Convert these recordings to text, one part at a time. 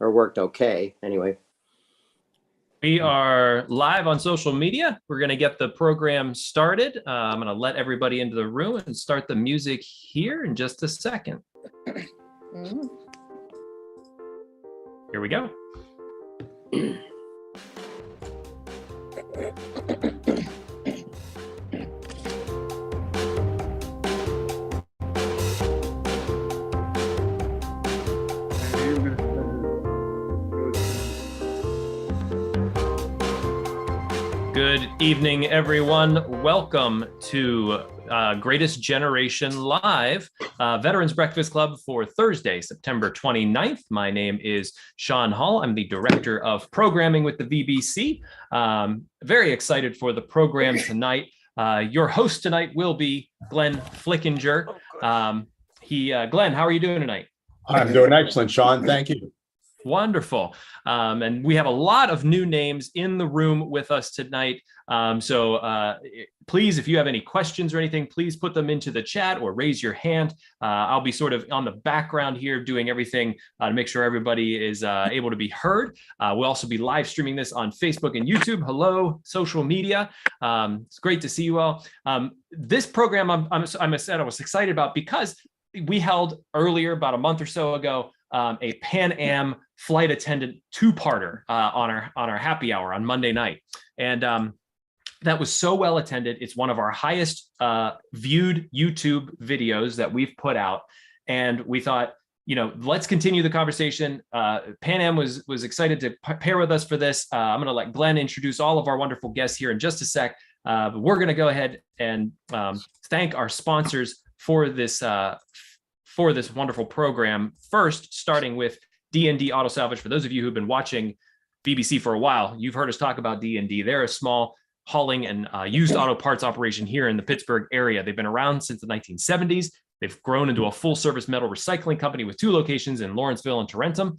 or worked okay anyway. We are live on social media. We're going to get the program started. I'm going to let everybody into the room and start the music here in just a second. Here we go. Good evening, everyone. Welcome to Greatest Generation Live, Veterans Breakfast Club for Thursday, September 29th. My name is Sean Hall. I'm the Director of Programming with the VBC. Very excited for the program tonight. Your host tonight will be Glenn Flickinger. Glenn, how are you doing tonight? I'm doing excellent, Sean. Thank you. Wonderful. And we have a lot of new names in the room with us tonight. So please, if you have any questions or anything, please put them into the chat or raise your hand. I'll be sort of on the background here doing everything to make sure everybody is able to be heard. We'll also be live streaming this on Facebook and YouTube. Hello, social media. It's great to see you all. This program I was excited about because we held earlier, about a month or so ago, a Pan Am flight attendant two-parter on our happy hour on Monday night. And that was so well attended. It's one of our highest viewed YouTube videos that we've put out. And we thought, let's continue the conversation. Pan Am was excited to pair with us for this. I'm going to let Glenn introduce all of our wonderful guests here in just a sec. But we're going to go ahead and thank our sponsors for this wonderful program. First, starting with Dnd Auto Salvage. For those of you who've been watching BBC for a while, you've heard us talk about Dnd. They're a small hauling and used auto parts operation here in the Pittsburgh area. They've been around since the 1970s. They've grown into a full-service metal recycling company with 2 locations in Lawrenceville and Tarentum.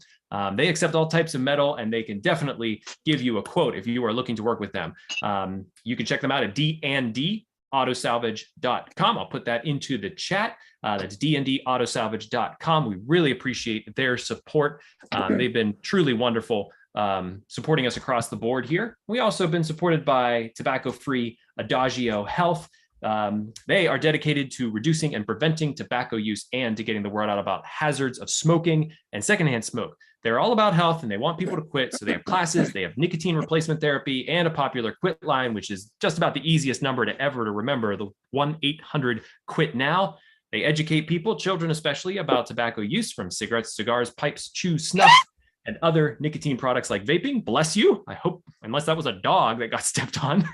They accept all types of metal, and they can definitely give you a quote if you are looking to work with them. You can check them out at dndautosalvage.com. I'll put that into the chat. That's dndautosalvage.com. We really appreciate their support. They've been truly wonderful supporting us across the board here. We also have been supported by tobacco-free Adagio Health. They are dedicated to reducing and preventing tobacco use and to getting the word out about hazards of smoking and secondhand smoke. They're all about health and they want people to quit. So they have classes, they have nicotine replacement therapy, and a popular quit line, which is just about the easiest number to remember, the 1-800-QUIT-NOW. They educate people, children especially, about tobacco use, from cigarettes, cigars, pipes, chews, snuff, and other nicotine products like vaping. Bless you. I hope, unless that was a dog that got stepped on.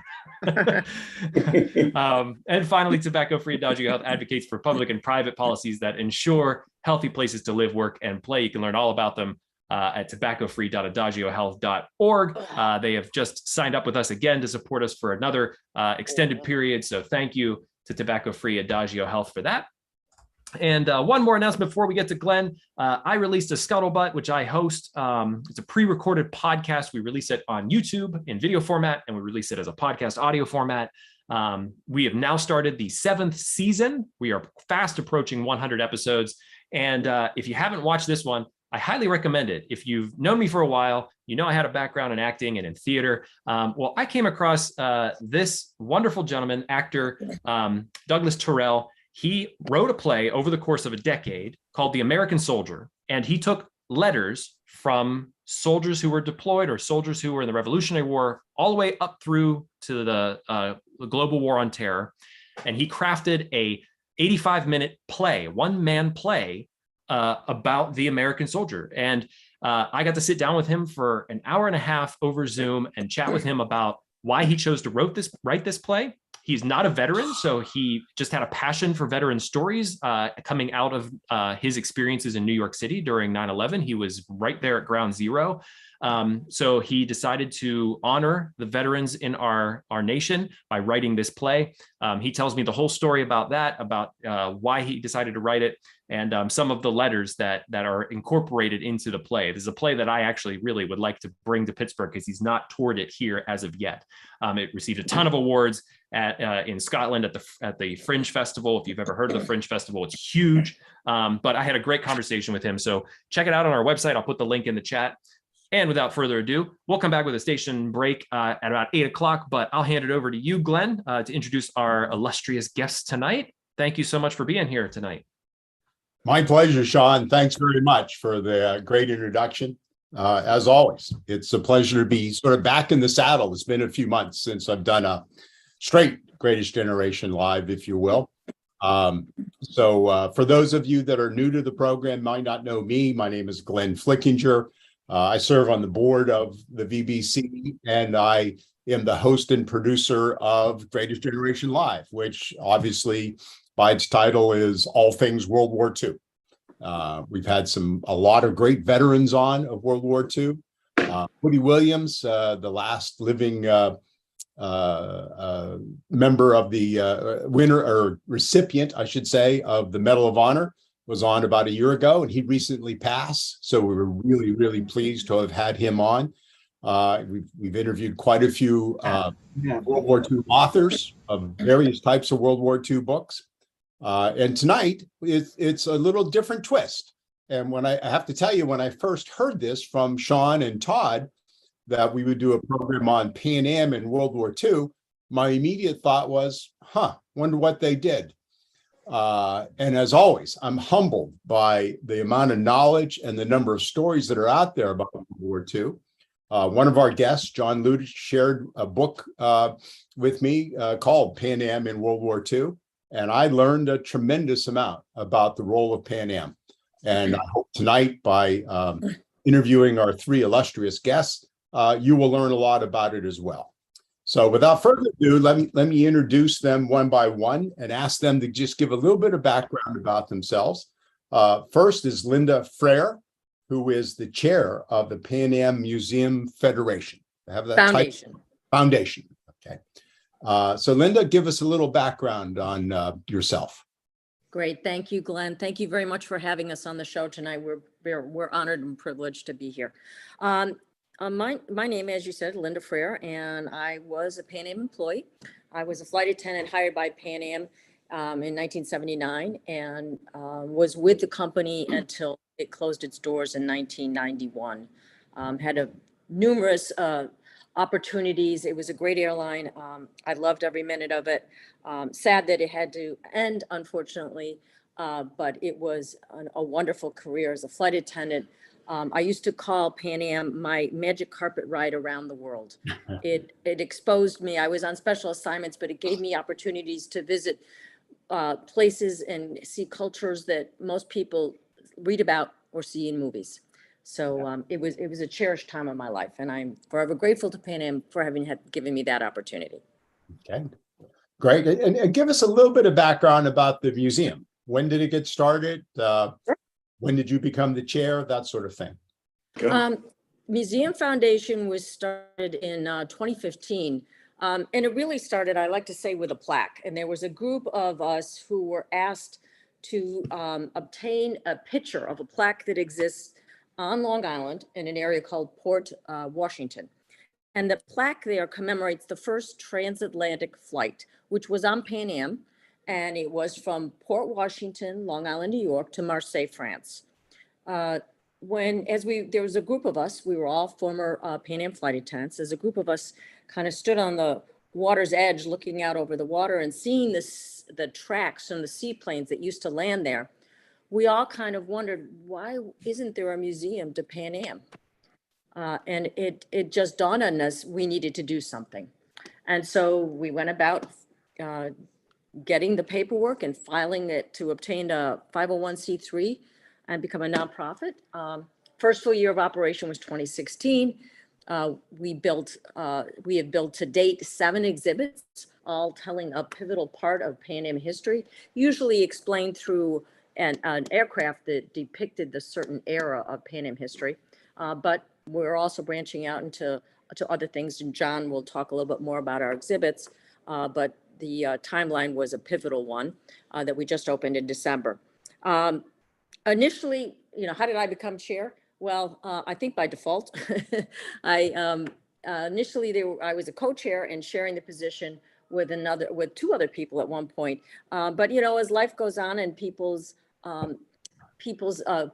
And finally, tobacco-free Adagio Health advocates for public and private policies that ensure healthy places to live, work, and play. You can learn all about them at tobaccofree.adagiohealth.org. They have just signed up with us again to support us for another extended period. So thank you to Tobacco-Free Adagio Health for that. And one more announcement before we get to Glenn. I released a Scuttlebutt, which I host. It's a pre-recorded podcast. We release it on YouTube in video format, and we release it as a podcast audio format. We have now started the 7th season. We are fast approaching 100 episodes. And if you haven't watched this one, I highly recommend it. If you've known me for a while, you know I had a background in acting and in theater. Well, I came across this wonderful gentleman, actor, Douglas Terrell. He wrote a play over the course of a decade called The American Soldier, and he took letters from soldiers who were deployed or soldiers who were in the Revolutionary War all the way up through to the global war on terror, and he crafted a 85-minute play, one-man play about the American soldier. And I got to sit down with him for an hour and a half over Zoom and chat with him about why he chose to write this play. He's not a veteran, so he just had a passion for veteran stories coming out of his experiences in New York City during 9/11. He was right there at ground zero. So he decided to honor the veterans in our nation by writing this play. He tells me the whole story about that, about why he decided to write it. and some of the letters that are incorporated into the play. This is a play that I actually really would like to bring to Pittsburgh because he's not toured it here as of yet. It received a ton of awards in Scotland at the Fringe Festival. If you've ever heard of the Fringe Festival, it's huge. But I had a great conversation with him. So check it out on our website. I'll put the link in the chat. And without further ado, we'll come back with a station break at about 8 o'clock, but I'll hand it over to you, Glenn, to introduce our illustrious guests tonight. Thank you so much for being here tonight. My pleasure, Sean. Thanks very much for the great introduction. As always, it's a pleasure to be sort of back in the saddle. It's been a few months since I've done a straight Greatest Generation live, if you will. So for those of you that are new to the program, might not know me, my name is Glenn Flickinger. I serve on the board of the VBC, and I am the host and producer of Greatest Generation Live, which obviously by its title is all things World War II. We've had a lot of great veterans on of World War II. Woody Williams, the last living member of the winner or recipient, I should say, of the Medal of Honor, was on about a year ago, and he recently passed. So we were really, really pleased to have had him on. We've interviewed quite a few World War II authors of various types of World War II books. And tonight, it's a little different twist. And I have to tell you, when I first heard this from Sean and Todd, that we would do a program on Pan Am in World War II, my immediate thought was, wonder what they did. And as always, I'm humbled by the amount of knowledge and the number of stories that are out there about World War II. One of our guests, John Ludich, shared a book with me called Pan Am in World War II. And I learned a tremendous amount about the role of Pan Am. And I hope tonight, by interviewing our three illustrious guests, you will learn a lot about it as well. So without further ado, let me introduce them one by one and ask them to just give a little bit of background about themselves. First is Linda Freyr, who is the chair of the Pan Am Museum Federation. Have that Foundation. Foundation. Okay. So Linda, give us a little background on yourself. Great. Thank you, Glenn. Thank you very much for having us on the show tonight. We're honored and privileged to be here. My name, as you said, Linda Freyr, and I was a Pan Am employee. I was a flight attendant hired by Pan Am in 1979 and was with the company until it closed its doors in 1991. Had numerous opportunities. It was a great airline. I loved every minute of it. Sad that it had to end, unfortunately, but it was a wonderful career as a flight attendant. I used to call Pan Am my magic carpet ride around the world. It exposed me. I was on special assignments, but it gave me opportunities to visit places and see cultures that most people read about or see in movies. So it was a cherished time of my life, and I'm forever grateful to Pan Am for given me that opportunity. Okay, great. And give us a little bit of background about the museum. When did it get started? Sure. When did you become the chair? That sort of thing. Museum Foundation was started in 2015. And it really started, I like to say, with a plaque. And there was a group of us who were asked to obtain a picture of a plaque that exists on Long Island in an area called Port Washington. And the plaque there commemorates the first transatlantic flight, which was on Pan Am. And it was from Port Washington, Long Island, New York, to Marseille, France. There was a group of us, we were all former Pan Am flight attendants. As a group of us kind of stood on the water's edge, looking out over the water and seeing the tracks from the seaplanes that used to land there, we all kind of wondered, why isn't there a museum to Pan Am? And it just dawned on us we needed to do something. And so we went about getting the paperwork and filing it to obtain a 501c3 and become a nonprofit. First full year of operation was 2016. We have built to date 7 exhibits, all telling a pivotal part of Pan Am history, usually explained through an aircraft that depicted the certain era of Pan Am history. But we're also branching out into other things, and John will talk a little bit more about our exhibits. But the timeline was a pivotal one that we just opened in December. Initially, how did I become chair? Well, I think by default. Initially I was a co-chair and sharing the position with two other people at one point. But as life goes on and people's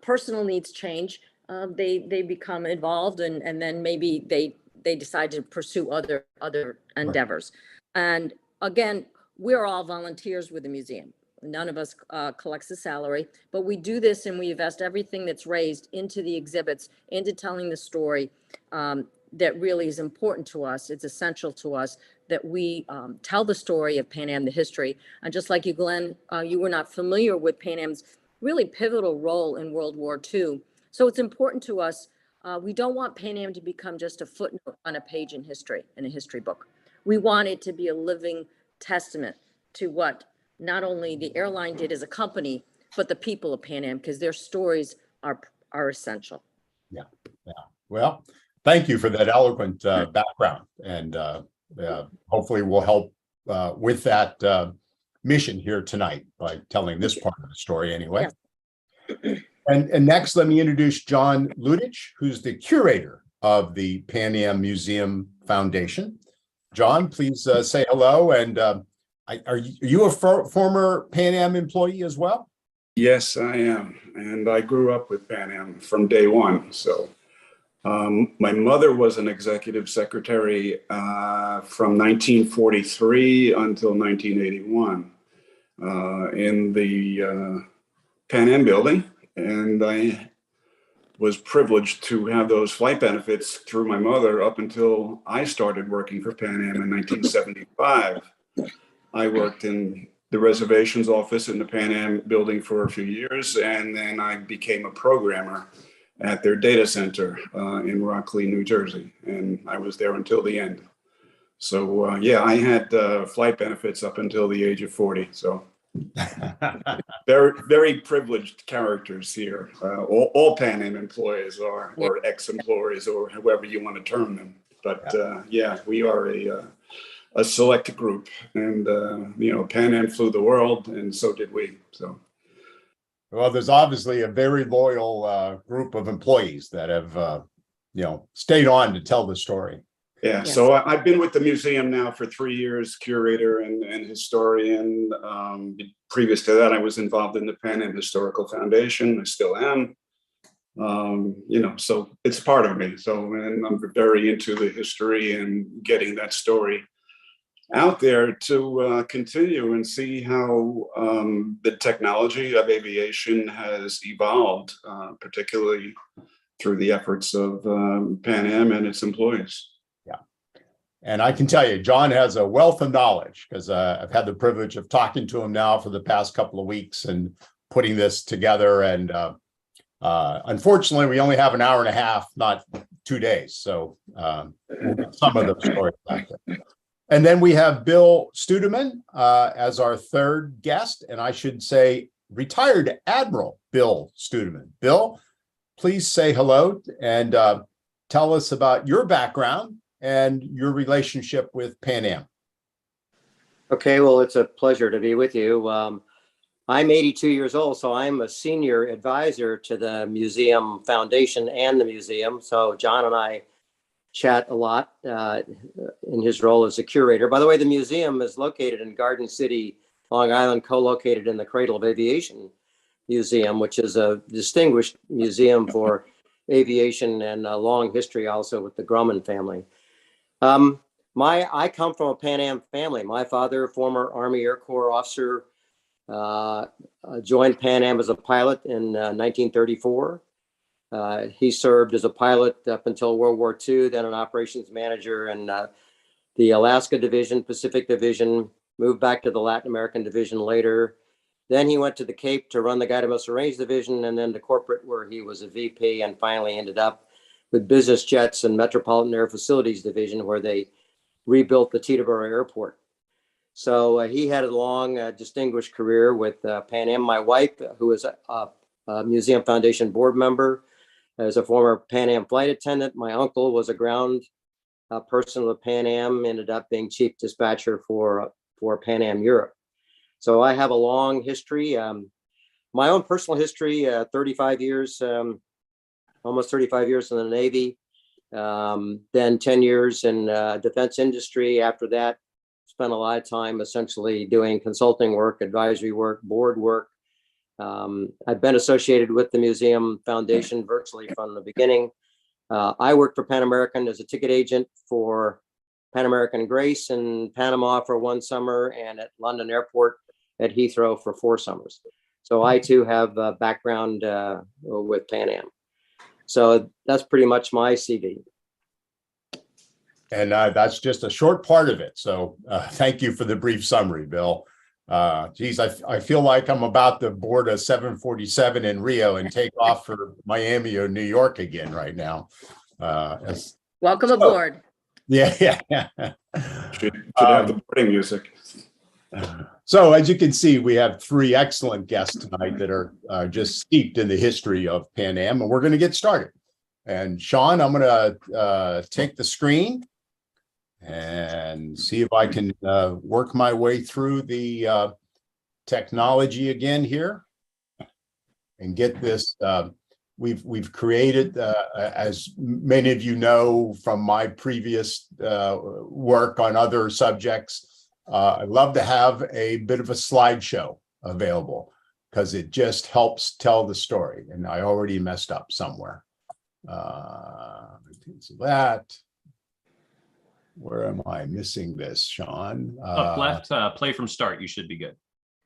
personal needs change, they become involved, and then maybe they decide to pursue other endeavors. And again, we're all volunteers with the museum. None of us collects a salary, but we do this and we invest everything that's raised into the exhibits, into telling the story that really is important to us. It's essential to us that we tell the story of Pan Am, the history. And just like you, Glenn, you were not familiar with Pan Am's really pivotal role in World War II. So it's important to us. We don't want Pan Am to become just a footnote on a page in history, in a history book. We want it to be a living testament to what not only the airline did as a company, but the people of Pan Am, because their stories are essential. Yeah. Well, thank you for that eloquent background, and hopefully we'll help with that mission here tonight by telling this part of the story anyway. Yeah. And next, let me introduce John Ludich, who's the curator of the Pan Am Museum Foundation. John, please say hello. And are you a former Pan Am employee as well? Yes, I am. And I grew up with Pan Am from day one. So my mother was an executive secretary from 1943 until 1981 in the Pan Am building. And I was privileged to have those flight benefits through my mother up until I started working for Pan Am in 1975. I worked in the reservations office in the Pan Am building for a few years, and then I became a programmer at their data center in Rockledge, New Jersey, and I was there until the end. So yeah, I had flight benefits up until the age of 40. So very, very privileged characters here. All Pan Am employees are, or ex-employees, or however you want to term them. But yeah, we are a select group, and Pan Am flew the world, and so did we. So, well, there's obviously a very loyal group of employees that have stayed on to tell the story. Yeah. Yes. So I've been with the museum now for 3 years, curator and historian. Previous to that, I was involved in the Pan Am Historical Foundation. I still am. So it's part of me. So, and I'm very into the history and getting that story out there to continue and see how the technology of aviation has evolved, particularly through the efforts of Pan Am and its employees. Yeah. And I can tell you, John has a wealth of knowledge, because I've had the privilege of talking to him now for the past couple of weeks and putting this together. And unfortunately, we only have an hour and a half, not 2 days. So we'll get some of those stories back there. And then we have Bill Studeman as our third guest, and I should say retired Admiral Bill Studeman. Bill, please say hello and tell us about your background and your relationship with Pan Am. Okay, well, it's a pleasure to be with you. I'm 82 years old, so I'm a senior advisor to the Museum Foundation and the museum. So John and I chat a lot in his role as a curator. By the way, the museum is located in Garden City, Long Island, co-located in the Cradle of Aviation Museum, which is a distinguished museum for aviation and a long history also with the Grumman family. I come from a Pan Am family. My father, former Army Air Corps officer, joined Pan Am as a pilot in 1934. He served as a pilot up until World War II, then an operations manager in the Alaska Division, Pacific Division, moved back to the Latin American Division later. Then he went to the Cape to run the Guided Missile Range Division, and then to corporate, where he was a VP, and finally ended up with business jets and Metropolitan Air Facilities Division, where they rebuilt the Teterboro Airport. So he had a long, distinguished career with Pan Am. My wife, who is a Museum Foundation board member, as a former Pan Am flight attendant. My uncle was a ground person of Pan Am, ended up being chief dispatcher for Pan Am Europe. So I have a long history. my own personal history, 35 years, almost 35 years in the Navy, then 10 years in defense industry. After that, spent a lot of time essentially doing consulting work, advisory work, board work. I've been associated with the Museum Foundation virtually from the beginning. I worked for Pan American as a ticket agent for Pan American Grace in Panama for 1 summer and at London Airport at Heathrow for 4 summers. So I too have a background with Pan Am. So that's pretty much my CV. And that's just a short part of it. So thank you for the brief summary, Bill. Geez, I feel like I'm about to board a 747 in Rio and take off for Miami or New York again right now. Welcome aboard. Yeah. Should have the boarding music. So as you can see, we have 3 excellent guests tonight that are just steeped in the history of Pan Am, and we're going to get started. And Sean, I'm going to take the screen and see if I can work my way through the technology again here and get this. We've created, as many of you know from my previous work on other subjects, I love to have a bit of a slideshow available because it just helps tell the story. And I already messed up somewhere. So that. Where am I missing this, Sean? Up left, play from start. You should be good.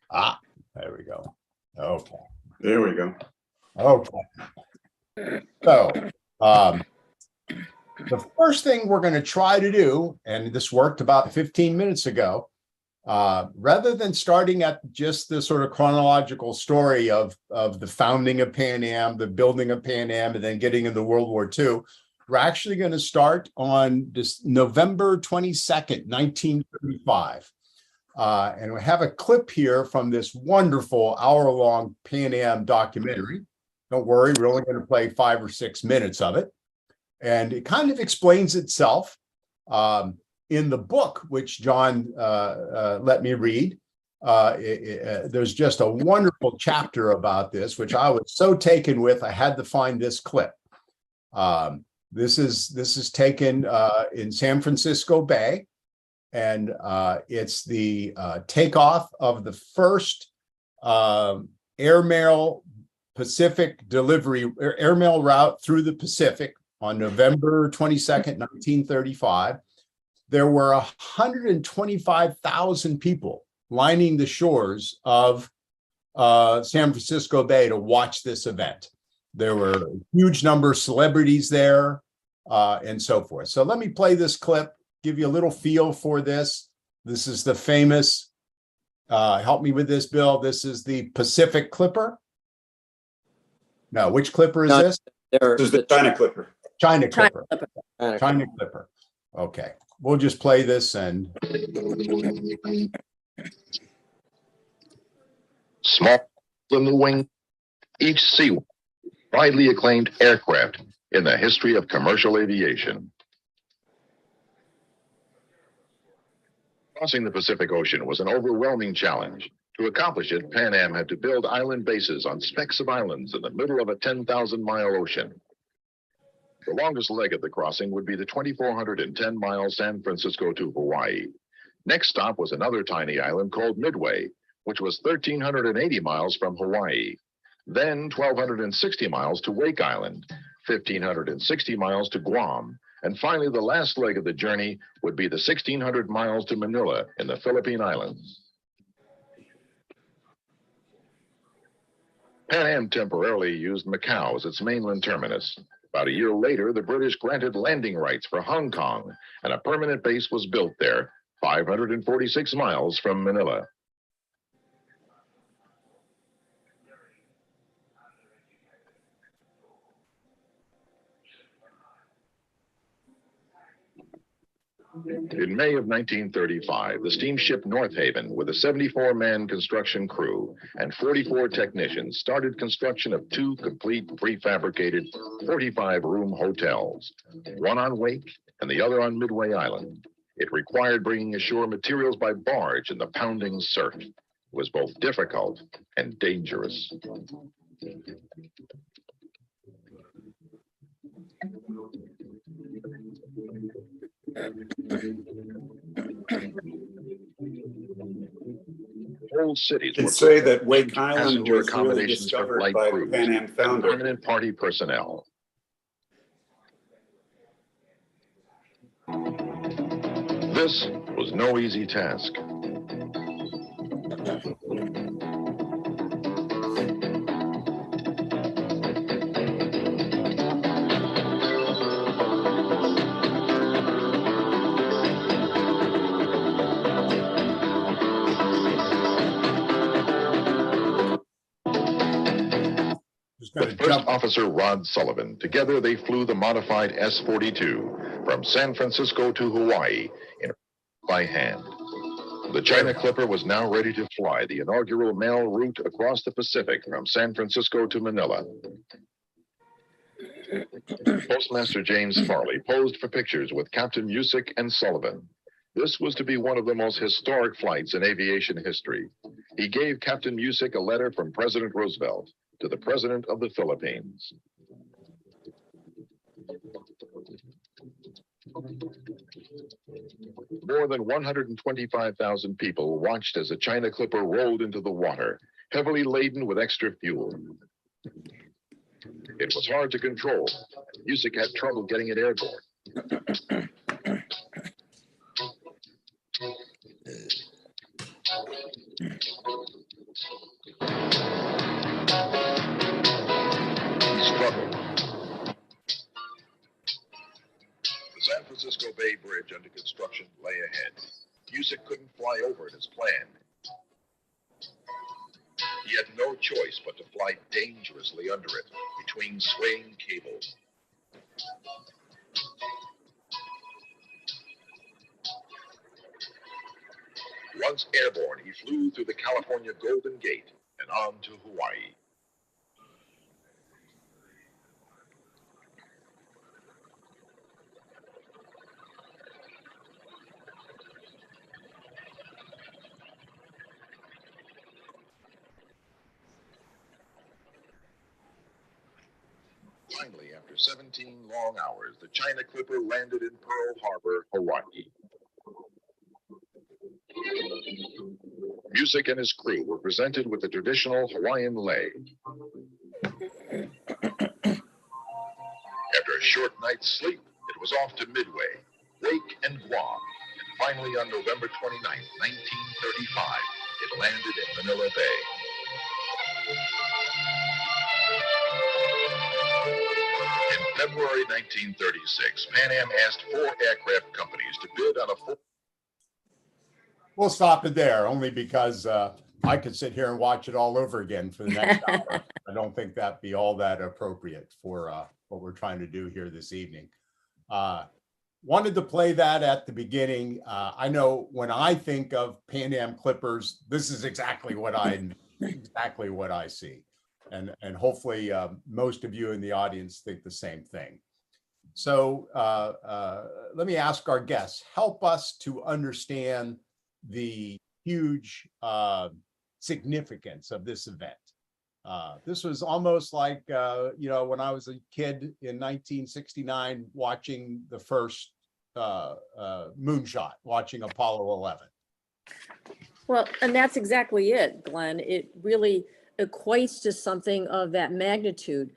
There we go. Okay. There we go. Okay. So the first thing we're going to try to do, and this worked about 15 minutes ago, rather than starting at just the sort of chronological story of the founding of Pan Am, the building of Pan Am, and then getting into World War II, we're actually going to start on this November 22nd, 1935. And we have a clip here from this wonderful hour-long Pan Am documentary. Don't worry, we're only going to play 5 or 6 minutes of it. And it kind of explains itself. In the book, which John let me read, there's just a wonderful chapter about this, which I was so taken with, I had to find this clip. This is taken in San Francisco Bay, and it's the takeoff of the first airmail Pacific delivery, airmail route through the Pacific on November 22nd, 1935. There were 125,000 people lining the shores of San Francisco Bay to watch this event. There were a huge number of celebrities there and so forth. So let me play this clip, give you a little feel for this. This is the famous, help me with this, Bill. This is the Pacific Clipper. No, which Clipper is this? This is the China Clipper. China Clipper. China Clipper. Okay. We'll just play this and. Small in the wing, each C-1, widely acclaimed aircraft in the history of commercial aviation. Crossing the Pacific Ocean was an overwhelming challenge. To accomplish it, Pan Am had to build island bases on specks of islands in the middle of a 10,000-mile ocean. The longest leg of the crossing would be the 2,410-mile San Francisco to Hawaii. Next stop was another tiny island called Midway, which was 1,380 miles from Hawaii. Then 1,260 miles to Wake Island, 1,560 miles to Guam, and finally the last leg of the journey would be the 1,600 miles to Manila in the Philippine Islands. Pan Am temporarily used Macau as its mainland terminus. About a year later, the British granted landing rights for Hong Kong, and a permanent base was built there, 546 miles from Manila. In May of 1935, the steamship North Haven, with a 74-man construction crew and 44 technicians, started construction of 2 complete prefabricated 45-room hotels, one on Wake and the other on Midway Island. It required bringing ashore materials by barge in the pounding surf. was both difficult and dangerous. Whole cities They were say that Wake Island passenger was really accommodations for discovered flight by the crews Pan Am and founder. prominent party personnel. This was no easy task. With First Officer Rod Sullivan, together they flew the modified S-42 from San Francisco to Hawaii by hand. The China Clipper was now ready to fly the inaugural mail route across the Pacific from San Francisco to Manila. Postmaster James Farley posed for pictures with Captain Musick and Sullivan. This was to be one of the most historic flights in aviation history. He gave Captain Musick a letter from President Roosevelt to the President of the Philippines. More than 125,000 people watched as the China Clipper rolled into the water, heavily laden with extra fuel. It was hard to control. Musick had trouble getting it airborne. He struggled. The San Francisco Bay Bridge under construction lay ahead. Musick couldn't fly over it as planned. He had no choice but to fly dangerously under it, between swaying cables. Once airborne, he flew through the California Golden Gate and on to Hawaii. Finally, after 17 long hours, the China Clipper landed in Pearl Harbor, Hawaii. Musick and his crew were presented with the traditional Hawaiian lei. After a short night's sleep, it was off to Midway, Wake, and Guam. And finally, on November 29, 1935, it landed in Manila Bay. In February 1936, Pan Am asked 4 aircraft companies to bid on a We'll stop it there, only because I could sit here and watch it all over again for the next hour. I don't think that'd be all that appropriate for what we're trying to do here this evening. Wanted to play that at the beginning. I know when I think of Pan Am Clippers, this is exactly what I see, and hopefully most of you in the audience think the same thing. So let me ask our guests, help us to understand the huge significance of this event. This was almost like, when I was a kid in 1969, watching the first moonshot, watching Apollo 11. Well, and that's exactly it, Glenn. It really equates to something of that magnitude.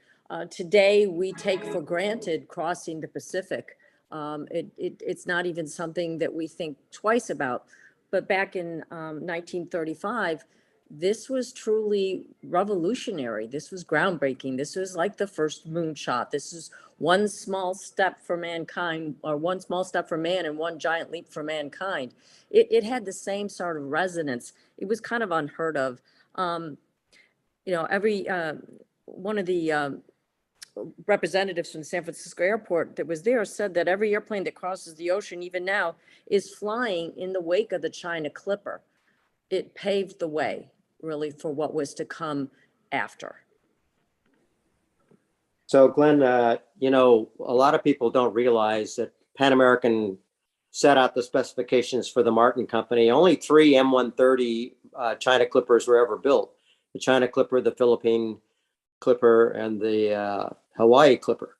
Today, we take for granted crossing the Pacific. It's not even something that we think twice about. But back in 1935, this was truly revolutionary. This was groundbreaking. This was like the first moonshot. This is one small step for mankind, or one small step for man and one giant leap for mankind. It had the same sort of resonance. It was kind of unheard of. Every one of the representatives from the San Francisco airport that was there said that every airplane that crosses the ocean, even now, is flying in the wake of the China Clipper. It paved the way, really, for what was to come after. So, Glenn, a lot of people don't realize that Pan American set out the specifications for the Martin Company. Only 3 M130 China Clippers were ever built. The China Clipper, the Philippine Clipper, and the Hawaii Clipper.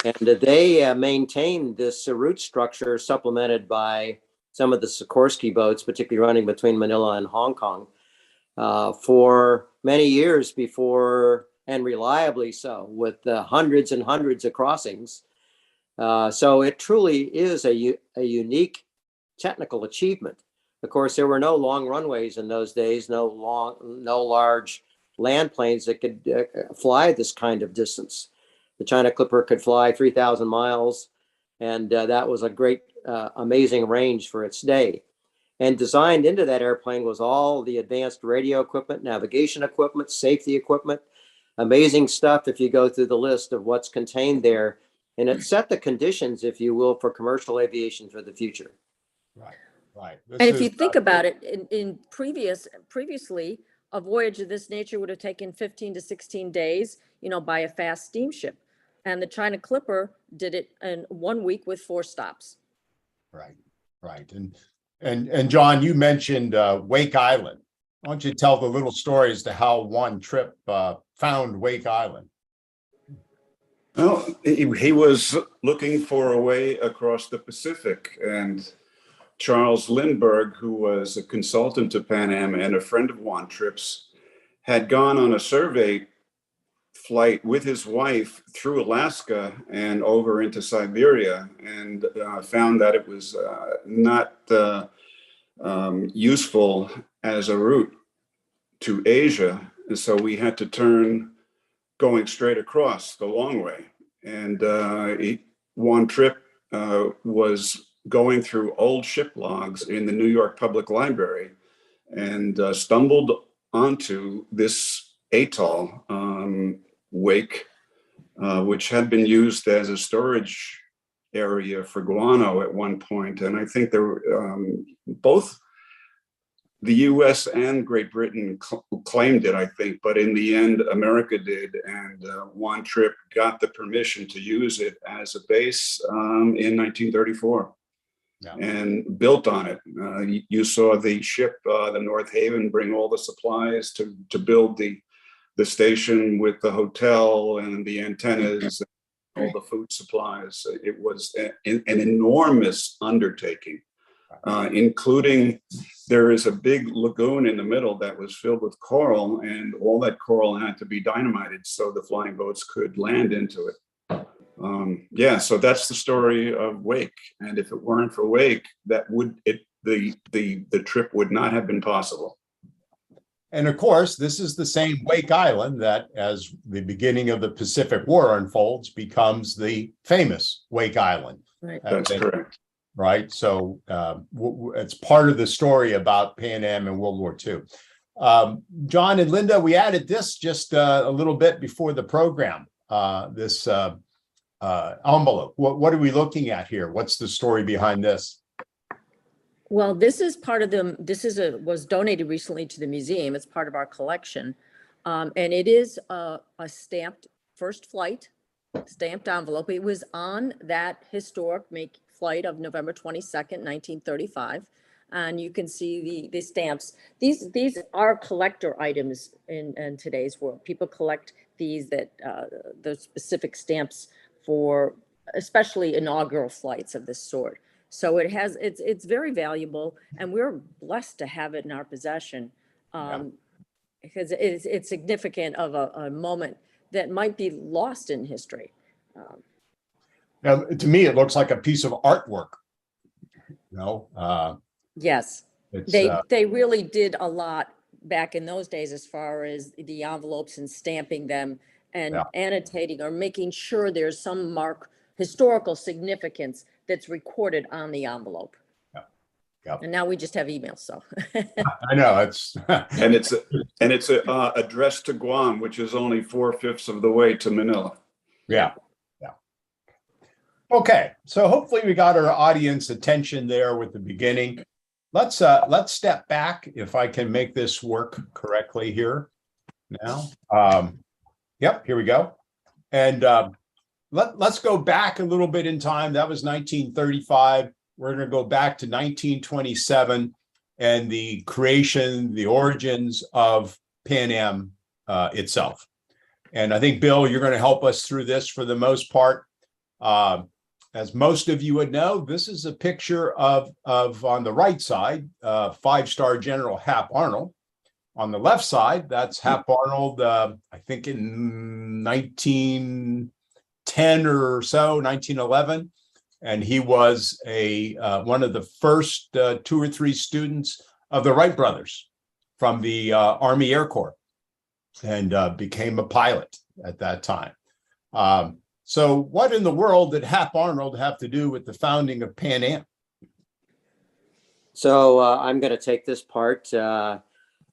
And they maintained this route structure supplemented by some of the Sikorsky boats, particularly running between Manila and Hong Kong, for many years before, and reliably so, with hundreds and hundreds of crossings. So it truly is a unique technical achievement. Of course, there were no long runways in those days, no large land planes that could fly this kind of distance. The China Clipper could fly 3,000 miles, and that was a great, amazing range for its day. And designed into that airplane was all the advanced radio equipment, navigation equipment, safety equipment, amazing stuff if you go through the list of what's contained there. And it set the conditions, if you will, for commercial aviation for the future. Right. And if you think about it, previously, a voyage of this nature would have taken 15 to 16 days, by a fast steamship. And the China Clipper did it in 1 week with 4 stops. Right. And John, you mentioned Wake Island. Why don't you tell the little story as to how one trip found Wake Island? Well, he was looking for a way across the Pacific, and Charles Lindbergh, who was a consultant to Pan Am and a friend of Juan Tripp's, had gone on a survey flight with his wife through Alaska and over into Siberia, and found that it was not useful as a route to Asia. And so we had to turn going straight across the long way. And Juan Tripp was going through old ship logs in the New York Public Library and stumbled onto this atoll, Wake, which had been used as a storage area for guano at one point. And I think there were both the US and Great Britain claimed it, I think, but in the end, America did. And Juan Tripp got the permission to use it as a base in 1934. Yeah. And built on it. You saw the ship, the North Haven, bring all the supplies to build the station with the hotel and the antennas, and all the food supplies. It was an enormous undertaking, including there is a big lagoon in the middle that was filled with coral, and all that coral had to be dynamited so the flying boats could land into it. So that's the story of Wake. And if it weren't for Wake, the trip would not have been possible. And of course, this is the same Wake Island that, as the beginning of the Pacific War unfolds, becomes the famous Wake Island. Right. That's correct. Right. So it's part of the story about Pan Am and World War II. John and Linda, we added this just a little bit before the program. This envelope. What are we looking at here? What's the story behind this? Well, this is part of was donated recently to the museum. It's part of our collection. And it is a stamped first flight, stamped envelope. It was on that historic flight of November 22nd, 1935. And you can see the stamps. These are collector items in today's world. People collect these, the specific stamps for especially inaugural flights of this sort. So it's very valuable, and we're blessed to have it in our possession, because it's significant of a moment that might be lost in history. Now, to me, it looks like a piece of artwork. Yes, they really did a lot back in those days as far as the envelopes and stamping them and annotating or making sure there's some historical significance that's recorded on the envelope. Yep. And now we just have email, so. I know it's and it's addressed to Guam, which is only 4/5 of the way to Manila. Yeah. Okay, so hopefully we got our audience attention there with the beginning. Let's step back, if I can make this work correctly here now. Yep, here we go. And let's go back a little bit in time. That was 1935. We're going to go back to 1927. and the creation, the origins of Pan Am itself. And I think, Bill, you're going to help us through this for the most part. As most of you would know, this is a picture of on the right side, five-star General Hap Arnold. On the left side, that's Hap Arnold, I think in 1910 or so, 1911. And he was one of the first 2 or 3 students of the Wright brothers from the Army Air Corps, and became a pilot at that time. So what in the world did Hap Arnold have to do with the founding of Pan Am? So I'm going to take this part. I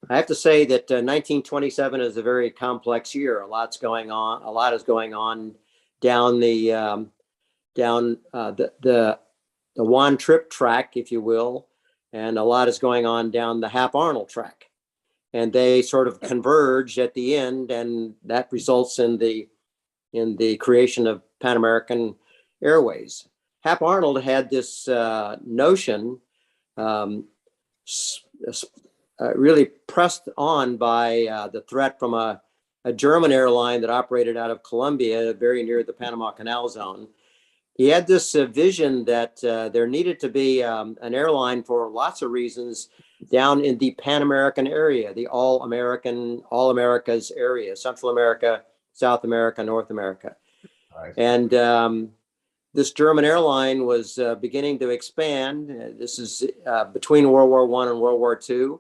have to say that 1927 is a very complex year. A lot is going on down the Juan Trippe track, if you will, and a lot is going on down the Hap Arnold track. And they sort of converge at the end, and that results in the creation of Pan American Airways. Hap Arnold had this notion, really pressed on by the threat from a German airline that operated out of Colombia, very near the Panama Canal Zone. He had this vision that there needed to be an airline for lots of reasons down in the Pan American area, the all Americas area, Central America, South America, North America. Right. And this German airline was beginning to expand. This is between World War I and World War II.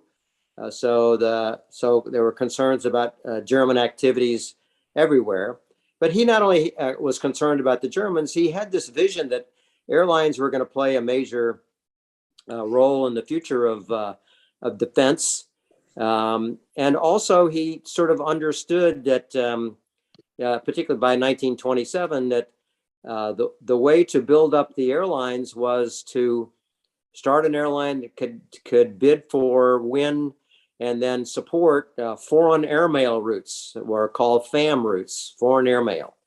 So there were concerns about German activities everywhere. But he not only was concerned about the Germans, he had this vision that airlines were going to play a major role in the future of defense. And also he sort of understood that, particularly by 1927, that the way to build up the airlines was to start an airline that could bid for, win, and then support foreign airmail routes that were called FAM routes, foreign airmail.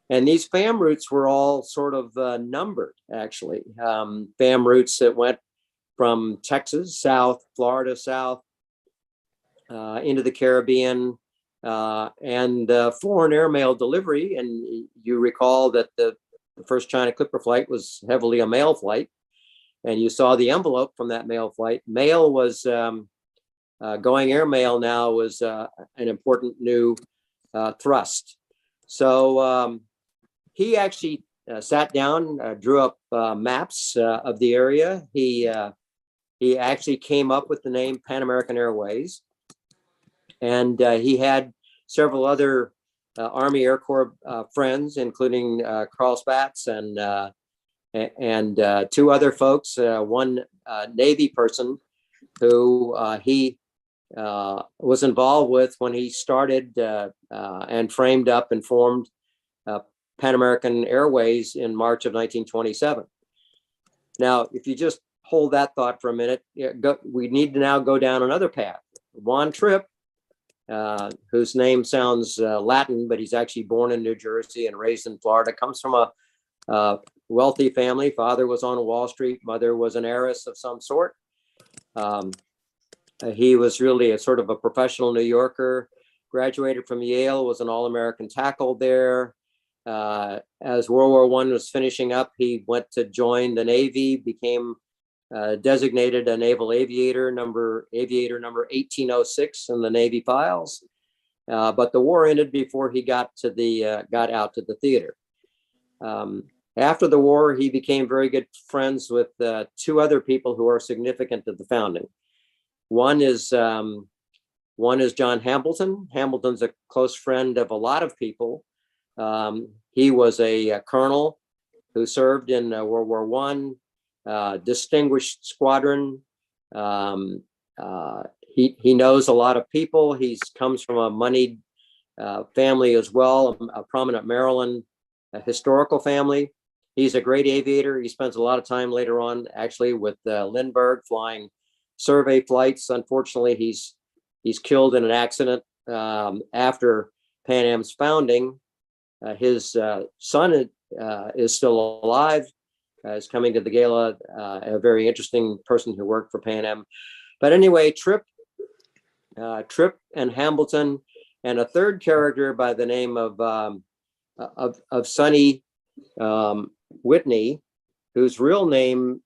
And these FAM routes were all sort of numbered, actually. FAM routes that went from Texas, south, Florida, south, into the Caribbean, and foreign airmail delivery. And you recall that the first China Clipper flight was heavily a mail flight. And you saw the envelope from that mail flight. Mail was going airmail now was an important new thrust. So he actually sat down, drew up maps of the area. He actually came up with the name Pan American Airways, and he had several other Army Air Corps friends, including Carl Spaatz and 2 other folks, one Navy person who he was involved with when he started and framed up and formed Pan American Airways in March of 1927. Now, if you just hold that thought for a minute, we need to now go down another path. Juan Trippe, whose name sounds Latin, but he's actually born in New Jersey and raised in Florida, comes from a wealthy family. Father was on Wall Street, mother was an heiress of some sort. He was really a sort of a professional New Yorker, graduated from Yale, was an All-American tackle there. As World War I was finishing up, he went to join the Navy, became designated a naval aviator number 1806 in the Navy files. But the war ended before he got out to the theater. After the war, he became very good friends with 2 other people who are significant to the founding. One is John Hambleton. Hambleton's a close friend of a lot of people. He was a colonel who served in World War I, distinguished squadron. He knows a lot of people. He comes from a moneyed family as well, a prominent Maryland historical family. He's a great aviator. He spends a lot of time later on actually with Lindbergh flying survey flights. Unfortunately, he's killed in an accident after Pan Am's founding. His son is still alive. is coming to the gala, a very interesting person who worked for Pan Am. But anyway, Tripp and Hamilton, and a third character by the name of Sonny Whitney, whose real name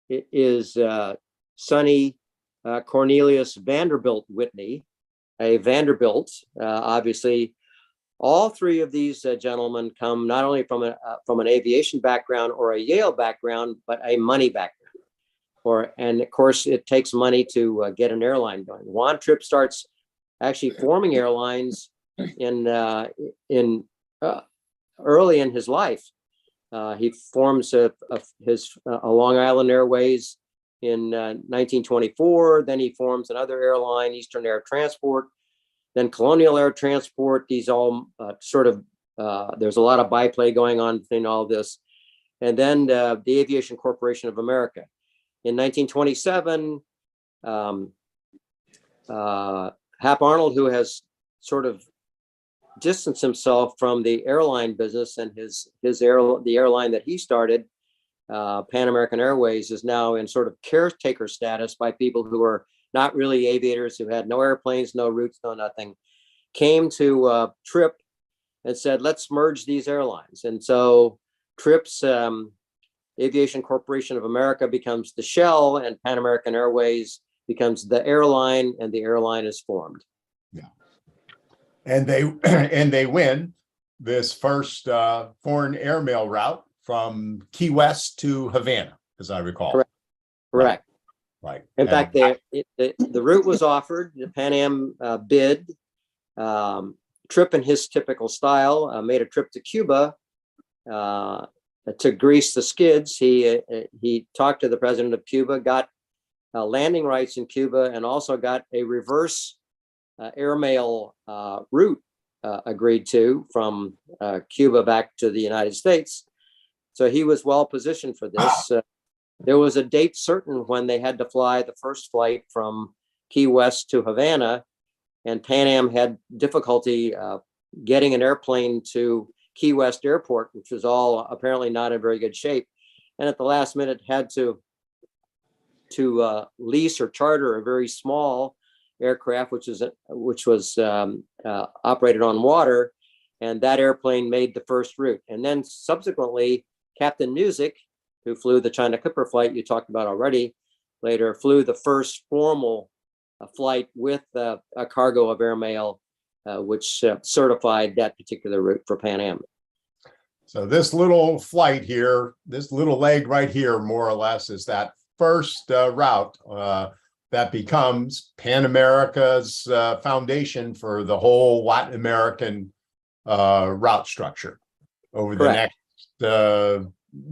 is Sonny Cornelius Vanderbilt Whitney, a Vanderbilt, obviously. All three of these gentlemen come not only from an aviation background or a Yale background, but a money background. And of course, it takes money to get an airline going. Juan Tripp starts actually forming airlines in early in his life. He forms his Long Island Airways in 1924. Then he forms another airline, Eastern Air Transport, then Colonial Air Transport. These all there's a lot of byplay going on between all this. And then the Aviation Corporation of America. In 1927, Hap Arnold, who has sort of distanced himself from the airline business, and the airline that he started, Pan American Airways, is now in sort of caretaker status by people who are not really aviators, who had no airplanes, no routes, no nothing, came to Tripp and said, let's merge these airlines. And so Tripp's Aviation Corporation of America becomes the shell, and Pan American Airways becomes the airline, and the airline is formed. Yeah. And they win this first foreign airmail route from Key West to Havana, as I recall. Correct. Right. In fact, the route was offered. The Pan Am bid. Tripp, in his typical style, made a trip to Cuba to grease the skids. He talked to the president of Cuba, got landing rights in Cuba, and also got a reverse airmail route agreed to from Cuba back to the United States. So he was well positioned for this. There was a date certain when they had to fly the first flight from Key West to Havana, and Pan Am had difficulty getting an airplane to Key West Airport, which was all apparently not in very good shape. And at the last minute had to lease or charter a very small aircraft, which was operated on water, and that airplane made the first route. And then subsequently, Captain Music, who flew the China Clipper flight you talked about already, later flew the first formal flight with a cargo of airmail, which certified that particular route for Pan Am. So this little flight here, this little leg right here, more or less, is that first route that becomes Pan America's foundation for the whole Latin American route structure over the next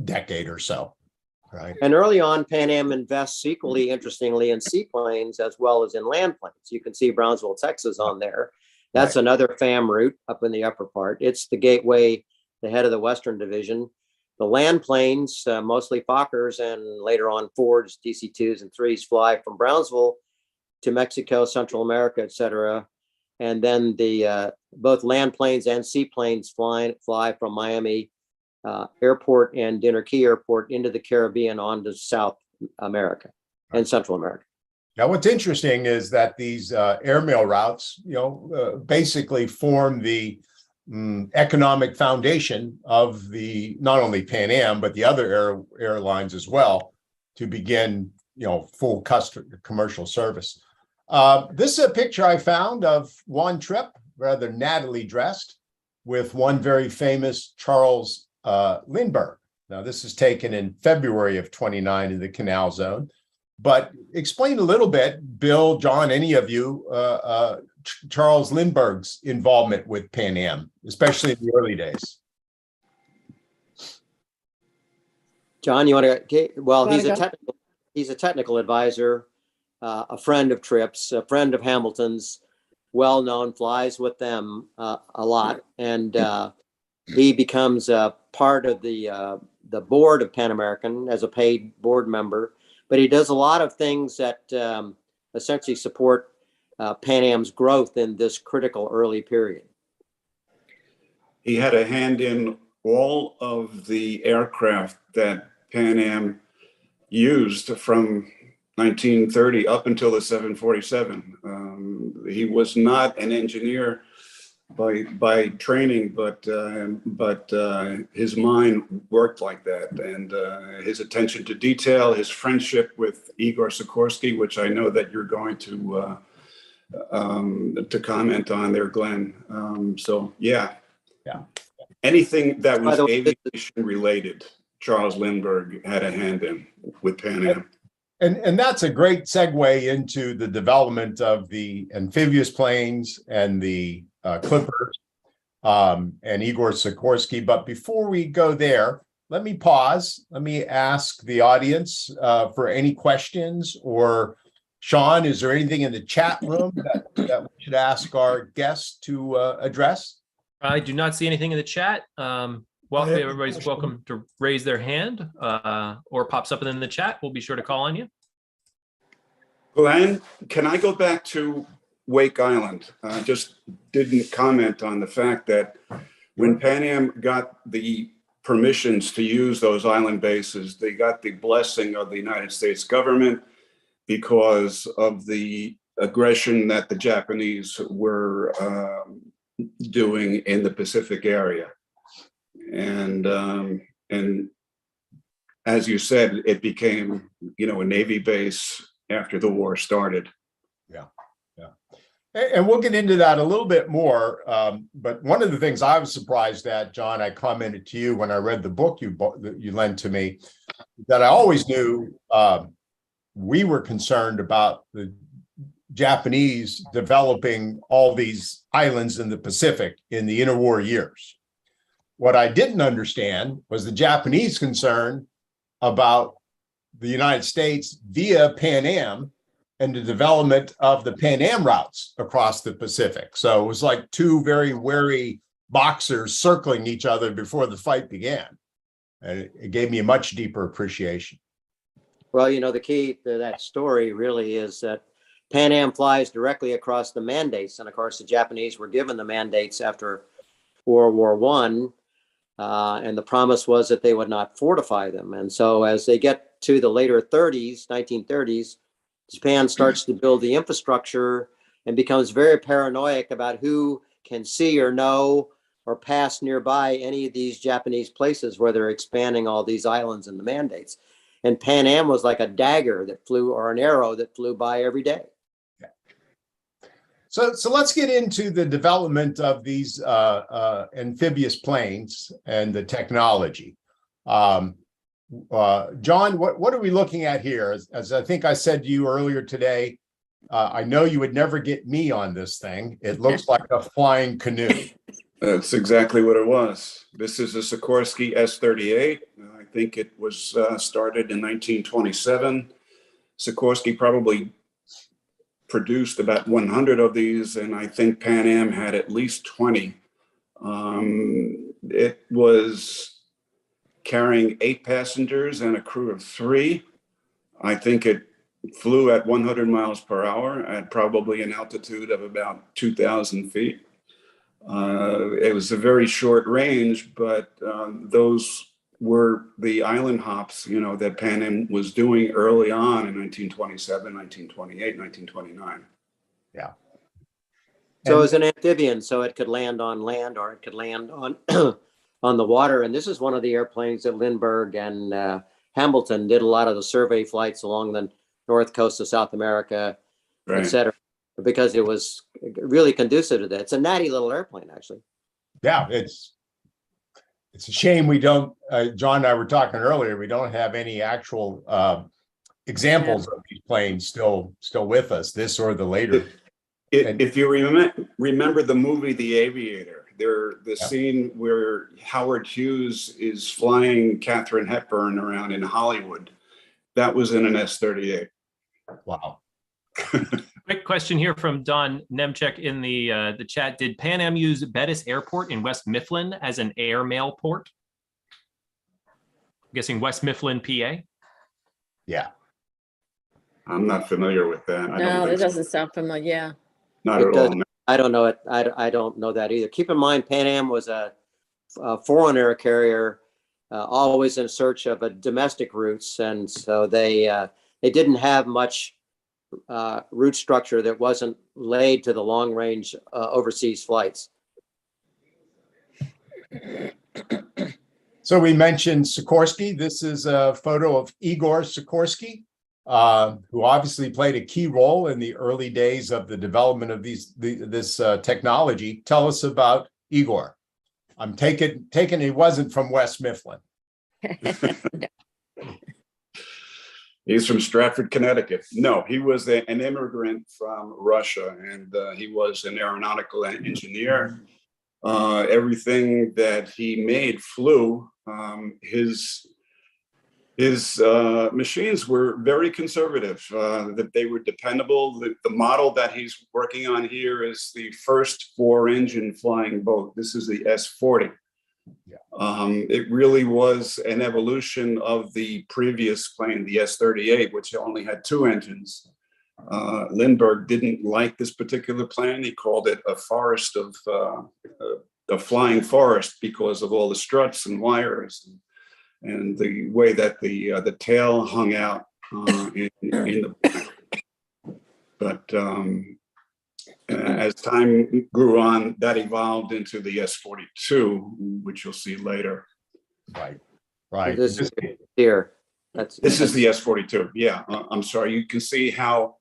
decade or so. Right. And early on, Pan Am invests equally interestingly in seaplanes as well as in land planes. You can see Brownsville, Texas on there. That's right. Another FAM route up in the upper part. It's the gateway, the head of the Western Division. The land planes, mostly Fokkers and later on Fords, DC-2s and 3s, fly from Brownsville to Mexico, Central America, et cetera. And then the both land planes and seaplanes fly from Miami Airport and Dinner Key Airport into the Caribbean onto South America and Central America. Now, what's interesting is that these airmail routes, basically form the economic foundation of the not only Pan Am but the other airlines as well to begin, full commercial service. This is a picture I found of Juan Tripp, rather nattily dressed, with one very famous Charles Lindbergh. Now, this is taken in February of '29 in the Canal Zone. But explain a little bit, Bill, John, any of you, Charles Lindbergh's involvement with Pan Am, especially in the early days. John, you want to? Well, he's a technical advisor, a friend of Tripp's, a friend of Hamilton's, well known, flies with them a lot, and he becomes a part of the board of Pan American as a paid board member. But he does a lot of things that essentially support Pan Am's growth in this critical early period. He had a hand in all of the aircraft that Pan Am used from 1930 up until the 747. He was not an engineer by training, but his mind worked like that, and his attention to detail, his friendship with Igor Sikorsky, which I know that you're going to comment on there, Glenn. So yeah, anything that was aviation related, Charles Lindbergh had a hand in with Pan Am. And that's a great segue into the development of the amphibious planes and the Clippers and Igor Sikorsky. But before we go there, let me pause. Let me ask the audience for any questions. Or Sean, is there anything in the chat room that we should ask our guests to address? I do not see anything in the chat. Everybody's welcome to raise their hand or pops up in the chat. We'll be sure to call on you. Glenn, can I go back to Wake Island? I just didn't comment on the fact that when Pan Am got the permissions to use those island bases, they got the blessing of the United States government because of the aggression that the Japanese were doing in the Pacific area. And as you said, it became, a Navy base after the war started. Yeah. And we'll get into that a little bit more. But one of the things I was surprised at, John, I commented to you when I read the book you lent to me, that I always knew we were concerned about the Japanese developing all these islands in the Pacific in the interwar years. What I didn't understand was the Japanese concern about the United States via Pan Am and the development of the Pan Am routes across the Pacific. So it was like two very wary boxers circling each other before the fight began. And it gave me a much deeper appreciation. Well, the key to that story really is that Pan Am flies directly across the mandates. And of course, the Japanese were given the mandates after World War I. And the promise was that they would not fortify them. And so as they get to the later 1930s, Japan starts to build the infrastructure and becomes very paranoid about who can see or know or pass nearby any of these Japanese places where they're expanding all these islands and the mandates. And Pan Am was like a dagger that flew, or an arrow that flew by every day. So let's get into the development of these amphibious planes and the technology. John, what are we looking at here? As I think I said to you earlier today, I know you would never get me on this thing. It looks like a flying canoe. That's exactly what it was. This is a Sikorsky S38. I think it was started in 1927. Sikorsky probably produced about 100 of these, and I think Pan Am had at least 20. It was carrying 8 passengers and a crew of 3. I think it flew at 100 miles per hour at probably an altitude of about 2,000 feet. It was a very short range, but those were the island hops, that Pan Am was doing early on in 1927, 1928, 1929. Yeah. So it was an amphibian, so it could land on land or it could land on on the water. And this is one of the airplanes that Lindbergh and Hamilton did a lot of the survey flights along the north coast of South America, Right. et cetera, because it was really conducive to that. It's a natty little airplane, actually. Yeah, it's a shame we don't, John and I were talking earlier, we don't have any actual examples of these planes still with us, this or the later. If you remember the movie The Aviator, the scene where Howard Hughes is flying Katharine Hepburn around in Hollywood, that was in an S-38. Wow. Quick question here from Don Nemchek in the chat. Did Pan Am use Bettis Airport in West Mifflin as an airmail port? I'm guessing West Mifflin, PA? Yeah. I'm not familiar with that. No, that doesn't sound familiar. Yeah. Not at all. I don't know it. I don't know that either. Keep in mind, Pan Am was a foreign air carrier always in search of a domestic routes, and so they didn't have much route structure that wasn't laid to the long range overseas flights. So we mentioned Sikorsky. This is a photo of Igor Sikorsky, who obviously played a key role in the early days of the development of this technology. Tell us about Igor. I'm taking he wasn't from West Mifflin. He's from Stratford, Connecticut. No, he was an immigrant from Russia, and he was an aeronautical engineer. Everything that he made flew. His machines were very conservative, that they were dependable. The model that he's working on here is the first 4-engine flying boat. This is the S40. Yeah. It really was an evolution of the previous plane, the S38, which only had 2 engines. Lindbergh didn't like this particular plane. He called it a forest of a flying forest because of all the struts and wires and the way that the tail hung out in the plane. But as time grew on, that evolved into the S42, which you'll see later. Right. This is here. This is the S42. Yeah, I'm sorry. You can see how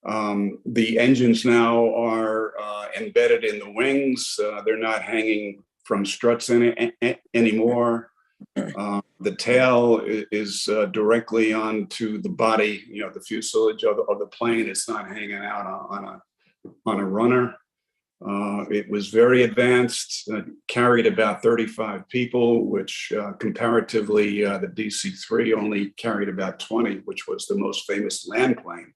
the engines now are embedded in the wings. They're not hanging from struts anymore. The tail is directly onto the body, the fuselage of the plane. It's not hanging out on a runner. It was very advanced, carried about 35 people, which comparatively the DC-3 only carried about 20, which was the most famous land plane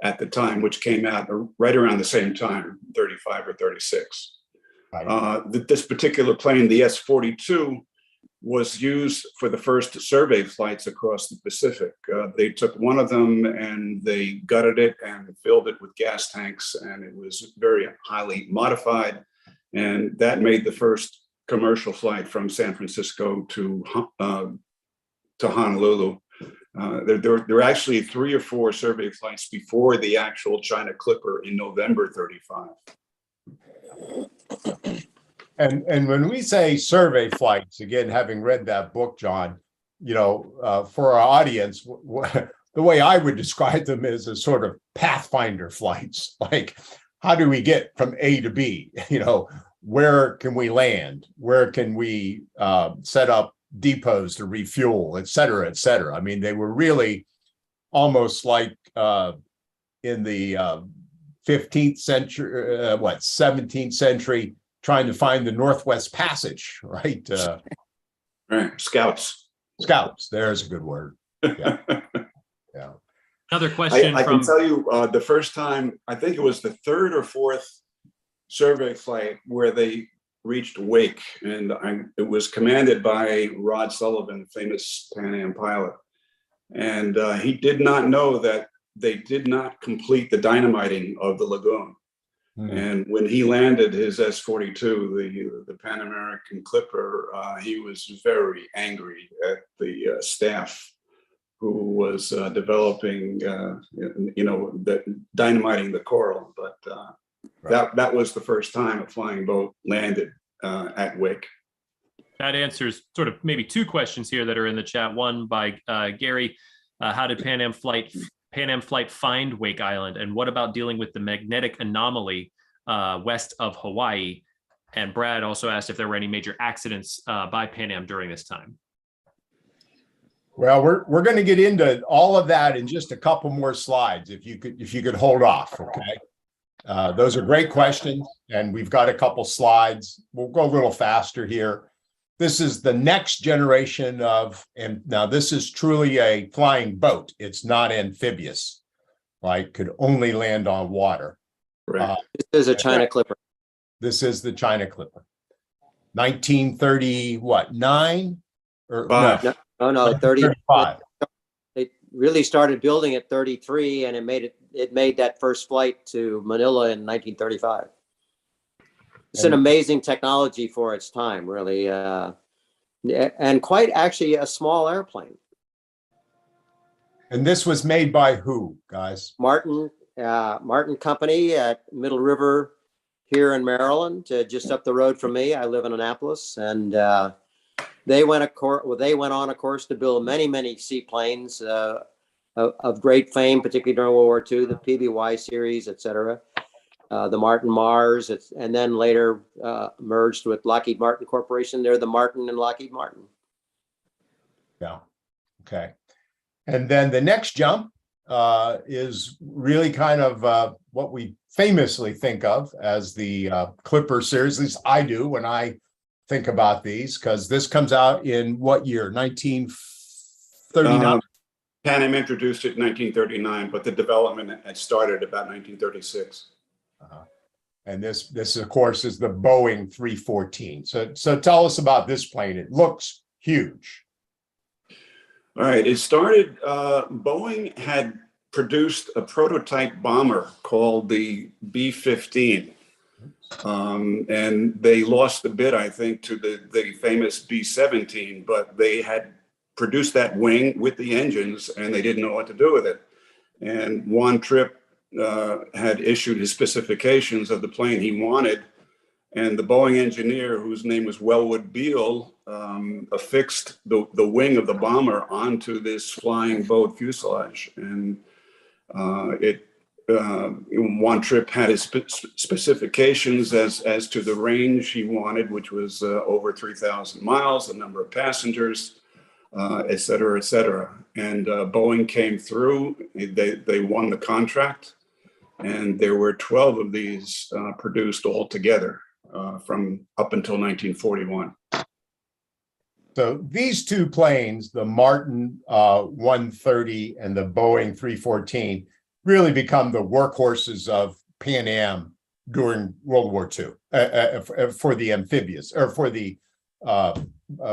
at the time, which came out right around the same time, 35 or 36. Right. This particular plane, the S-42, was used for the first survey flights across the Pacific. They took one of them and they gutted it and filled it with gas tanks, and it was very highly modified. And that made the first commercial flight from San Francisco to Honolulu. There were actually 3 or 4 survey flights before the actual China Clipper in November 35. And when we say survey flights, again, having read that book, John, for our audience, the way I would describe them is a sort of pathfinder flights. Like, how do we get from A to B? Where can we land? Where can we set up depots to refuel, et cetera, et cetera. I mean, they were really almost like in the 15th century, 17th century, trying to find the Northwest Passage, right? Right. Scouts. There's a good word. Yeah. Yeah. Another question I from. can tell you the first time, I think it was the 3rd or 4th survey flight where they reached Wake, and it was commanded by Rod Sullivan, famous Pan Am pilot. And he did not know that they did not complete the dynamiting of the lagoon. And when he landed his S-42, the Pan American Clipper, he was very angry at the staff who was developing, the dynamiting the coral. But that was the first time a flying boat landed at Wick. That answers sort of maybe 2 questions here that are in the chat. One by Gary, how did Pan Am Flight find Wake Island? And what about dealing with the magnetic anomaly west of Hawaii? And Brad also asked if there were any major accidents by Pan Am during this time. Well, we're going to get into all of that in just a couple more slides. If you could hold off, okay? Those are great questions, and we've got a couple slides. We'll go a little faster here. This is the next generation of, and now this is truly a flying boat. It's not amphibious, right? Could only land on water. Right. This is a China Clipper. This is the China Clipper. 1930, what, 9? Or No, 30. 35. They really started building at 33, and it made that first flight to Manila in 1935. It's an amazing technology for its time, really. and quite actually a small airplane. And this was made by who, guys? Martin Company at Middle River here in Maryland, just up the road from me. I live in Annapolis, and they went on, of course, to build many seaplanes of great fame, particularly during World War II, the PBY series, etc. The Martin Mars, and then later merged with Lockheed Martin Corporation. They're the Martin and Lockheed Martin. Yeah. Okay. And then the next jump is really kind of what we famously think of as the Clipper series. At least I do when I think about these, because this comes out in what year? 1939? Pan Am introduced it in 1939, but the development had started about 1936. And this, of course, is the Boeing 314. So tell us about this plane. It looks huge. All right, it started, Boeing had produced a prototype bomber called the B-15. And they lost the bid, I think, to the famous B-17, but they had produced that wing with the engines and they didn't know what to do with it. And Juan Trippe had issued his specifications of the plane he wanted. And the Boeing engineer, whose name was Wellwood Beale, affixed the wing of the bomber onto this flying boat fuselage. And Juan Trippe had his specifications as to the range he wanted, which was over 3,000 miles, the number of passengers, et cetera, et cetera. And Boeing came through, they won the contract, and there were 12 of these produced altogether from up until 1941. So these two planes, the Martin 130 and the Boeing 314, really become the workhorses of Pan Am during World War II for the amphibious, or for the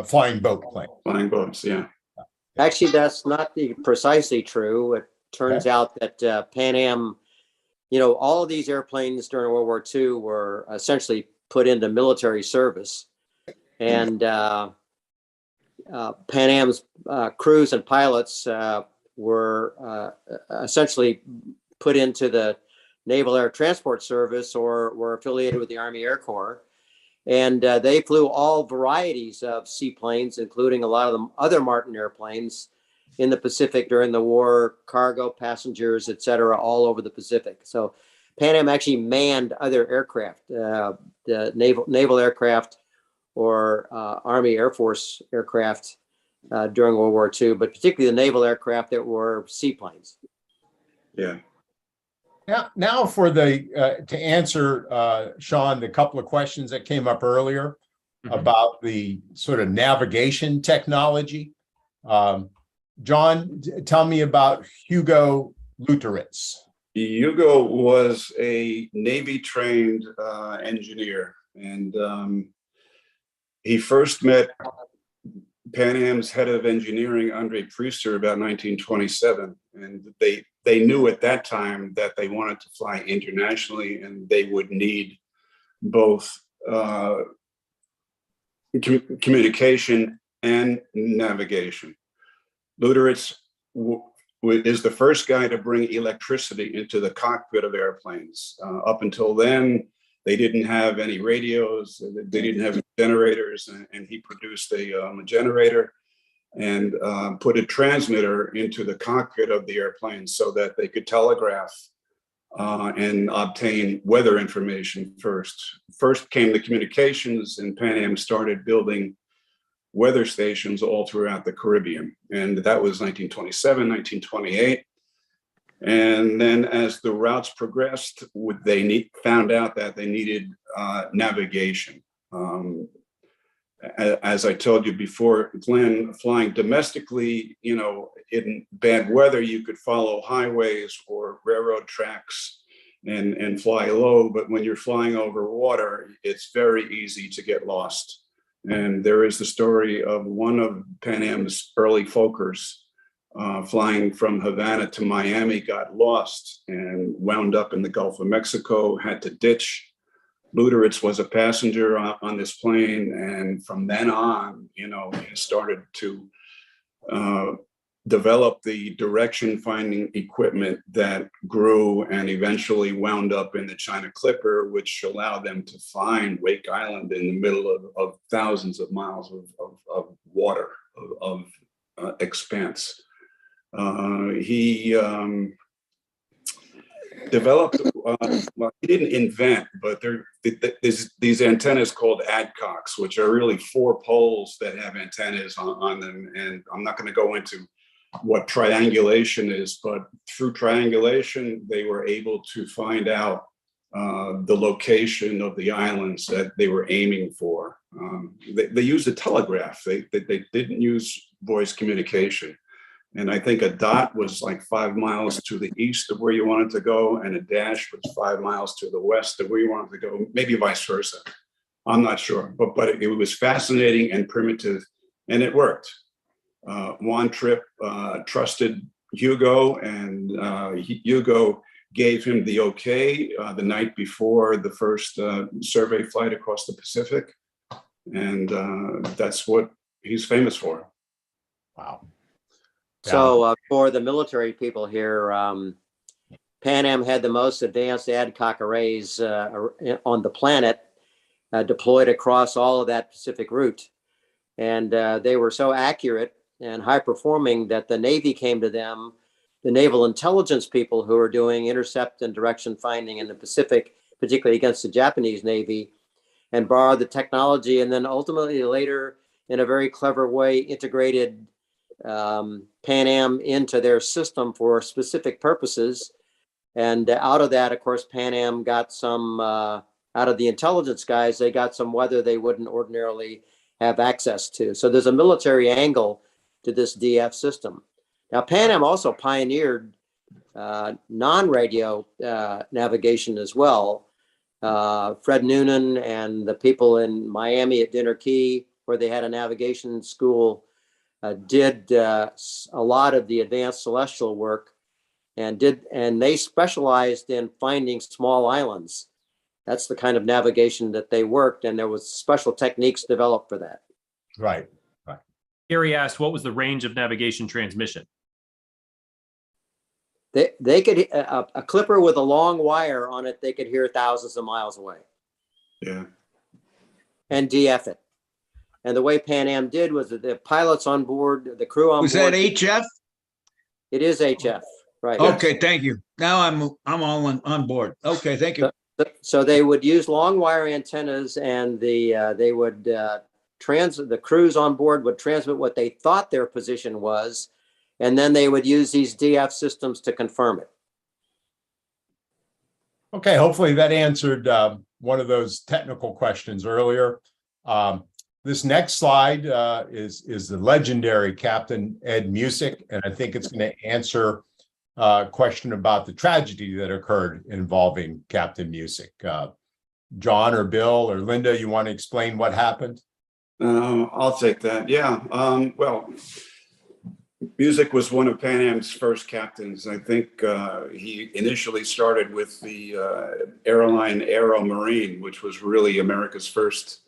flying boat plane. Flying boats, yeah. Actually, that's not precisely true. It turns out that Pan Am, all of these airplanes during World War II were essentially put into military service. And Pan Am's crews and pilots were essentially put into the Naval Air Transport Service or were affiliated with the Army Air Corps. And they flew all varieties of seaplanes, including a lot of the other Martin airplanes in the Pacific during the war, cargo, passengers, et cetera, all over the Pacific. So Pan Am actually manned other aircraft, the naval aircraft or Army Air Force aircraft during World War II, but particularly the naval aircraft that were seaplanes. Yeah. Now for to answer, Sean, the couple of questions that came up earlier about the sort of navigation technology. John, tell me about Hugo Looteritz. Hugo was a Navy-trained engineer, and he first met Pan Am's head of engineering, Andre Priester, about 1927, and they knew at that time that they wanted to fly internationally, and they would need both communication and navigation. Looteritz is the first guy to bring electricity into the cockpit of airplanes. Up until then, they didn't have any radios, they didn't have generators, and he produced a generator and put a transmitter into the cockpit of the airplane so that they could telegraph and obtain weather information first. First came the communications, and Pan Am started building weather stations all throughout the Caribbean. And that was 1927, 1928. And then as the routes progressed, they found out that they needed navigation. As I told you before, Glenn, flying domestically, in bad weather, you could follow highways or railroad tracks and fly low. But when you're flying over water, it's very easy to get lost. And there is the story of one of Pan Am's early Fokkers flying from Havana to Miami, got lost and wound up in the Gulf of Mexico, had to ditch Looteritz was a passenger on this plane, and from then on, he started to develop the direction finding equipment that grew and eventually wound up in the China Clipper, which allowed them to find Wake Island in the middle of thousands of miles of water, of expanse. He developed, well, he didn't invent, but there's these antennas called adcox, which are really 4 poles that have antennas on them. And I'm not going to go into what triangulation is, but through triangulation, they were able to find out the location of the islands that they were aiming for. They used a telegraph. They didn't use voice communication. And I think a dot was like 5 miles to the east of where you wanted to go, and a dash was 5 miles to the west of where you wanted to go, maybe vice versa. I'm not sure, but it was fascinating and primitive, and it worked. Juan Trippe trusted Hugo, and Hugo gave him the okay the night before the first survey flight across the Pacific. And that's what he's famous for. Wow. So for the military people here, Pan Am had the most advanced adcock arrays on the planet, deployed across all of that Pacific route. And they were so accurate and high performing that the Navy came to them, the naval intelligence people who were doing intercept and direction finding in the Pacific, particularly against the Japanese Navy, and borrowed the technology, and then ultimately later, in a very clever way, integrated Pan Am into their system for specific purposes. And out of that, of course, Pan Am got some, out of the intelligence guys, they got some weather they wouldn't ordinarily have access to. So there's a military angle to this DF system. Now, Pan Am also pioneered non-radio navigation as well. Fred Noonan and the people in Miami at Dinner Key, where they had a navigation school, did a lot of the advanced celestial work, and they specialized in finding small islands. That's the kind of navigation that they worked, and there was special techniques developed for that. Right. Gary asked, what was the range of navigation transmission? They could, a clipper with a long wire on it, they could hear thousands of miles away. Yeah. And DF it. And the way Pan Am did was that the pilots on board, the crew on board. Was that HF? It is HF, right? Okay, thank you. Now I'm all on board. Okay, thank you. So they would use long wire antennas, and they would the crews on board would transmit what they thought their position was, and then they would use these DF systems to confirm it. Okay, hopefully that answered one of those technical questions earlier. This next slide is the legendary Captain Ed Musick, and I think it's going to answer a question about the tragedy that occurred involving Captain Musick. John or Bill or Linda, you want to explain what happened? I'll take that. Yeah. Well, Musick was one of Pan Am's first captains. I think he initially started with the airline Aero Marine, which was really America's first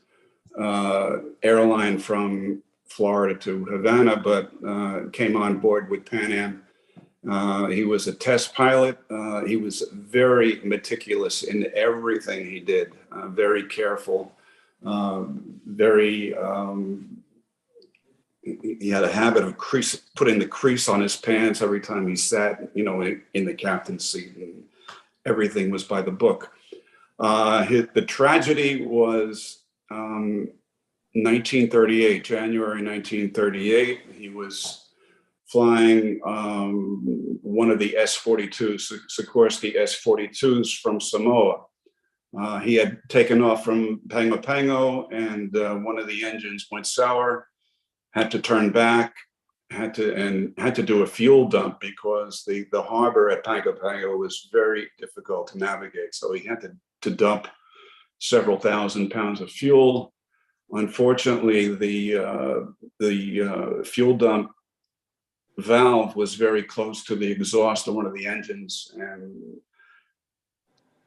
airline from Florida to Havana, but came on board with Pan Am. He was a test pilot. He was very meticulous in everything he did, very careful, he had a habit of putting the crease on his pants every time he sat, in the captain's seat, and everything was by the book. The tragedy was 1938, January 1938. He was flying one of the S-42s, Sikorsky S-42s from Samoa. He had taken off from Pago Pago, and one of the engines went sour, had to turn back, had to do a fuel dump because the harbor at Pago Pago was very difficult to navigate. So he had to dump several thousand pounds of fuel. Unfortunately, the fuel dump valve was very close to the exhaust of one of the engines, and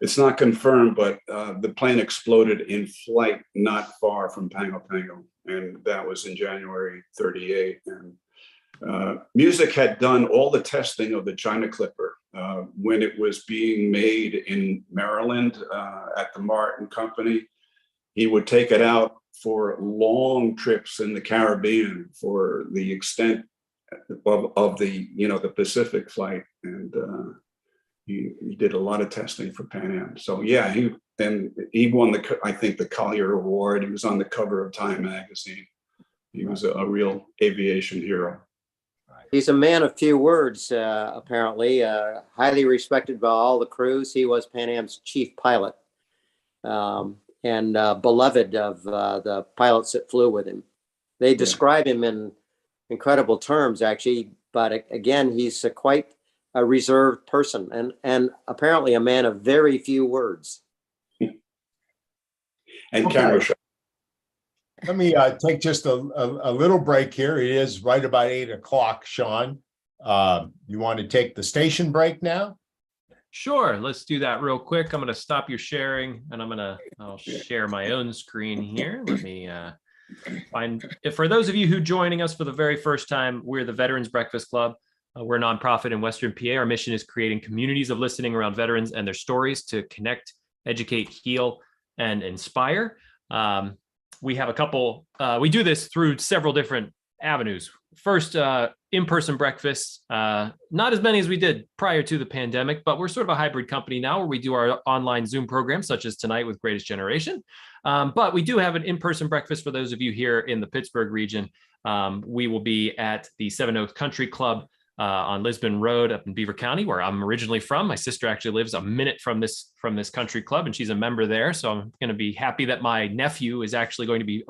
It's not confirmed, but the plane exploded in flight not far from Pango Pango, and that was in January 38. And Music had done all the testing of the China Clipper when it was being made in Maryland at the Martin Company. He would take it out for long trips in the Caribbean for the extent of the, the Pacific flight. And he did a lot of testing for Pan Am. So yeah, he won I think the Collier Award. He was on the cover of Time magazine. He was a real aviation hero. He's a man of few words, apparently, highly respected by all the crews. He was Pan Am's chief pilot, and beloved of the pilots that flew with him. They describe him in incredible terms, actually, but again, he's quite a reserved person and apparently a man of very few words. And camera shot. Let me take just a little break here. It is right about 8 o'clock, Sean. You want to take the station break now? Sure, let's do that real quick. I'm going to stop your sharing and I'll share my own screen here. Let me for those of you who are joining us for the very first time, we're the Veterans Breakfast Club. We're a nonprofit in Western PA. Our mission is creating communities of listening around veterans and their stories to connect, educate, heal, and inspire. We have a couple, we do this through several different avenues. First, in-person breakfasts, not as many as we did prior to the pandemic, but we're sort of a hybrid company now where we do our online Zoom programs, such as tonight with Greatest Generation. But we do have an in-person breakfast for those of you here in the Pittsburgh region. We will be at the Seven Oaks Country Club on Lisbon Road up in Beaver County, where I'm originally from. My sister actually lives a minute from this country club, and she's a member there. So I'm going to be happy that my nephew is actually going to be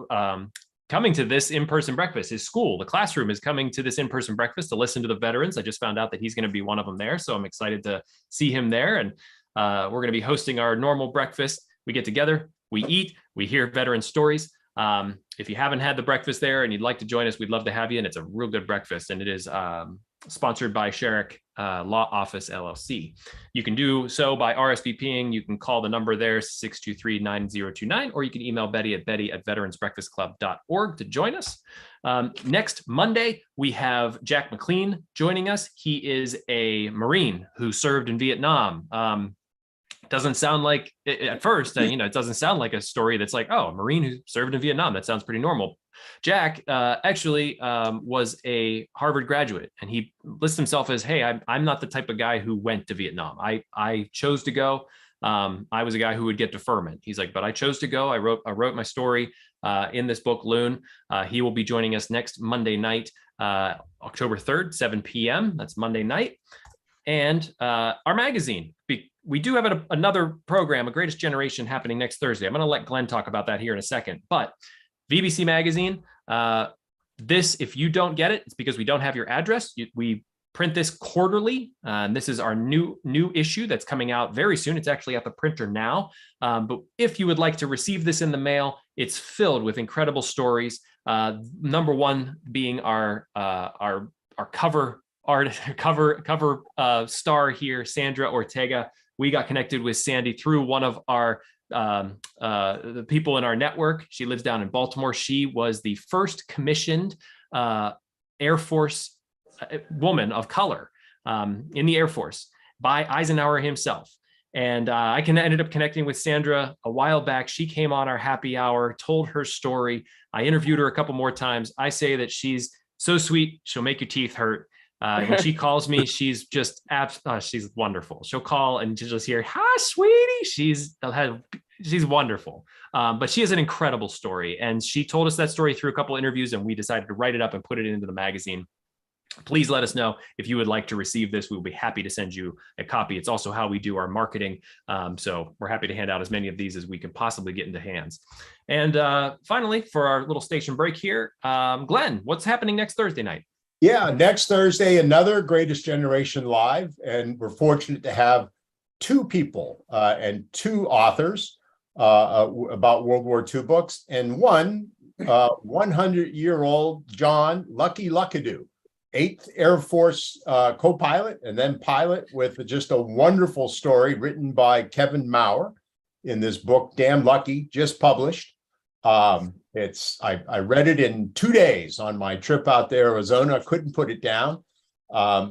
coming to this in-person breakfast. His school, the classroom, is coming to this in-person breakfast to listen to the veterans. I just found out that he's going to be one of them there. So I'm excited to see him there. And we're going to be hosting our normal breakfast. We get together, we eat, we hear veteran stories. If you haven't had the breakfast there and you'd like to join us, we'd love to have you. And it's a real good breakfast. And it is sponsored by Sherrick Law Office, LLC. You can do so by RSVPing. You can call the number there, 623-9029, or you can email Betty at betty@veteransbreakfastclub.org to join us. Next Monday, we have Jack McLean joining us. He is a Marine who served in Vietnam. Doesn't sound like, at first, it doesn't sound like a story that's like, oh, a Marine who served in Vietnam. That sounds pretty normal. Jack actually was a Harvard graduate, and he lists himself as, hey, I'm not the type of guy who went to Vietnam. I chose to go. I was a guy who would get deferment. He's like, but I chose to go. I wrote my story in this book, Loon. He will be joining us next Monday night, October 3rd, 7 p.m. That's Monday night. And our magazine. We do have another program, A Greatest Generation, happening next Thursday. I'm going to let Glenn talk about that here in a second. But VBC Magazine, if you don't get it, it's because we don't have your address. We print this quarterly. This is our new issue that's coming out very soon. It's actually at the printer now. But if you would like to receive this in the mail, it's filled with incredible stories. Number one being our cover star here, Sandra Ortega. We got connected with Sandy through one of our the people in our network. She lives down in Baltimore. She was the first commissioned Air Force woman of color in the Air Force by Eisenhower himself. And I ended up connecting with Sandra a while back. She came on our happy hour, told her story. I interviewed her a couple more times. I say that she's so sweet, she'll make your teeth hurt. When she calls me, she's just she's wonderful. She'll call and just hear, "Hi, sweetie." She's wonderful. But she has an incredible story, and she told us that story through a couple of interviews, and we decided to write it up and put it into the magazine. Please let us know if you would like to receive this. We'll be happy to send you a copy. It's also how we do our marketing. So we're happy to hand out as many of these as we can possibly get into hands. And finally, for our little station break here, Glenn, what's happening next Thursday night? Yeah, next Thursday, another Greatest Generation Live. And we're fortunate to have two people and two authors about World War II books, and one 100-year-old John Lucky Luckadoo. 8th Air Force co-pilot and then pilot, with just a wonderful story written by Kevin Maurer in this book, Damn Lucky, just published. I read it in 2 days on my trip out to Arizona. Couldn't put it down.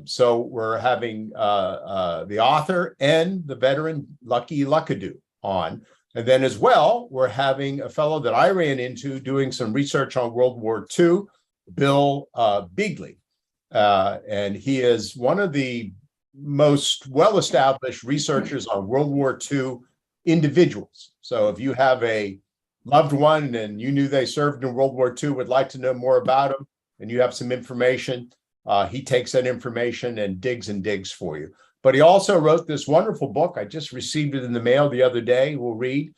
So we're having the author and the veteran Lucky Luckadoo on. And then as well, we're having a fellow that I ran into doing some research on World War II, Bill Beagley. And he is one of the most well-established researchers on World War II individuals. So if you have a loved one and you knew they served in World War II, would like to know more about them, and you have some information, he takes that information and digs for you. But he also wrote this wonderful book. I just received it in the mail the other day. We'll read,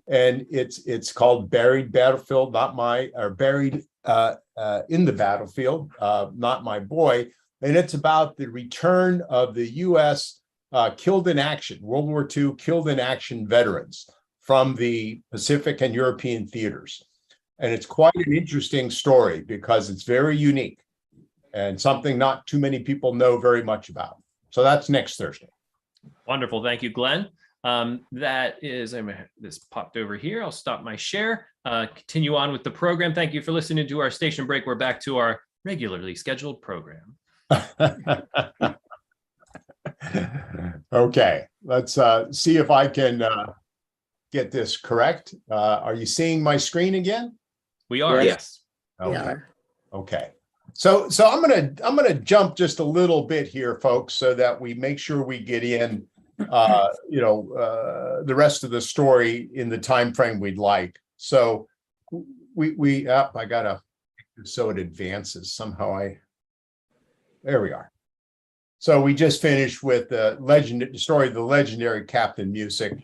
and it's called "Buried Battlefield, Not My," or "Buried in the Battlefield, Not My Boy," and it's about the return of the U.S. Killed in action, World War II killed in action veterans from the Pacific and European theaters. And it's quite an interesting story because it's very unique and something not too many people know very much about. So that's next Thursday. Wonderful. Thank you, Glenn. This popped over here. I'll stop my share, continue on with the program. Thank you for listening to our station break. We're back to our regularly scheduled program. Okay, let's see if I can get this correct. Are you seeing my screen again? We are, yes. Okay. Yeah. Okay. So I'm gonna jump just a little bit here, folks, so that we make sure we get in the rest of the story in the time frame we'd like. So I gotta, so it advances somehow. There we are. So we just finished with the story of the legendary Captain Music.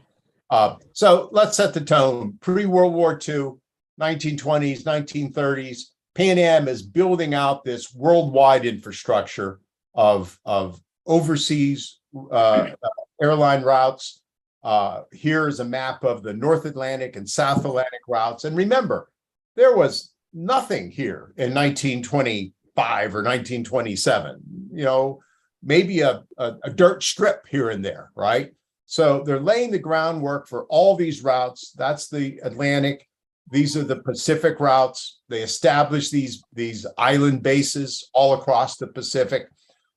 So let's set the tone. Pre-World War II, 1920s, 1930s, Pan Am is building out this worldwide infrastructure of overseas airline routes. Here's a map of the North Atlantic and South Atlantic routes. And remember, there was nothing here in 1925 or 1927, maybe a dirt strip here and there, right? So they're laying the groundwork for all these routes. That's the Atlantic. These are the Pacific routes. They establish these island bases all across the Pacific.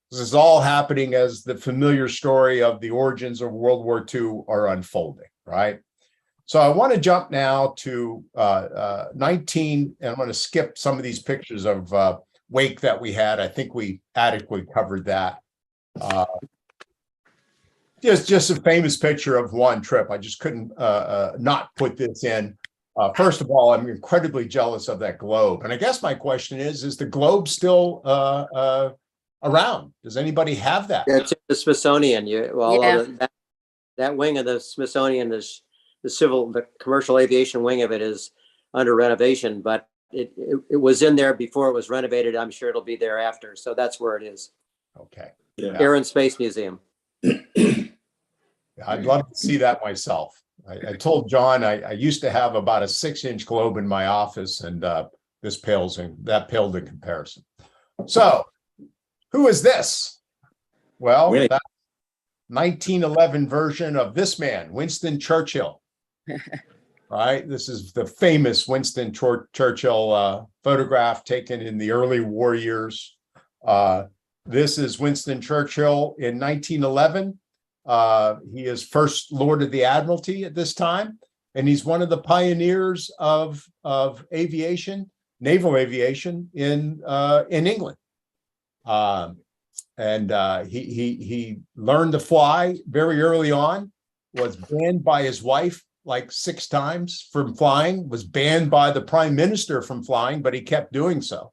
This is all happening as the familiar story of the origins of World War II are unfolding, right? So I want to jump now to 19, and I'm going to skip some of these pictures of wake that we had. I think we adequately covered that. Just a famous picture of one trip. I just couldn't not put this in. First of all, I'm incredibly jealous of that globe. And I guess my question is the globe still around? Does anybody have that? Yeah, it's in the Smithsonian. That wing of the Smithsonian, the commercial aviation wing of it is under renovation, but it was in there before it was renovated. I'm sure it'll be there after. So that's where it is. Okay. Yeah. Air and Space Museum. I'd love to see that myself. I told John I used to have about a 6-inch globe in my office, and that paled in comparison. So, who is this? Well, that 1911 version of this man, Winston Churchill. Right, this is the famous Winston Churchill photograph taken in the early war years. This is Winston Churchill in 1911. He is First Lord of the Admiralty at this time, and he's one of the pioneers of aviation, naval aviation in England. He learned to fly very early on, was banned by his wife like 6 times from flying, was banned by the prime minister from flying, but he kept doing so.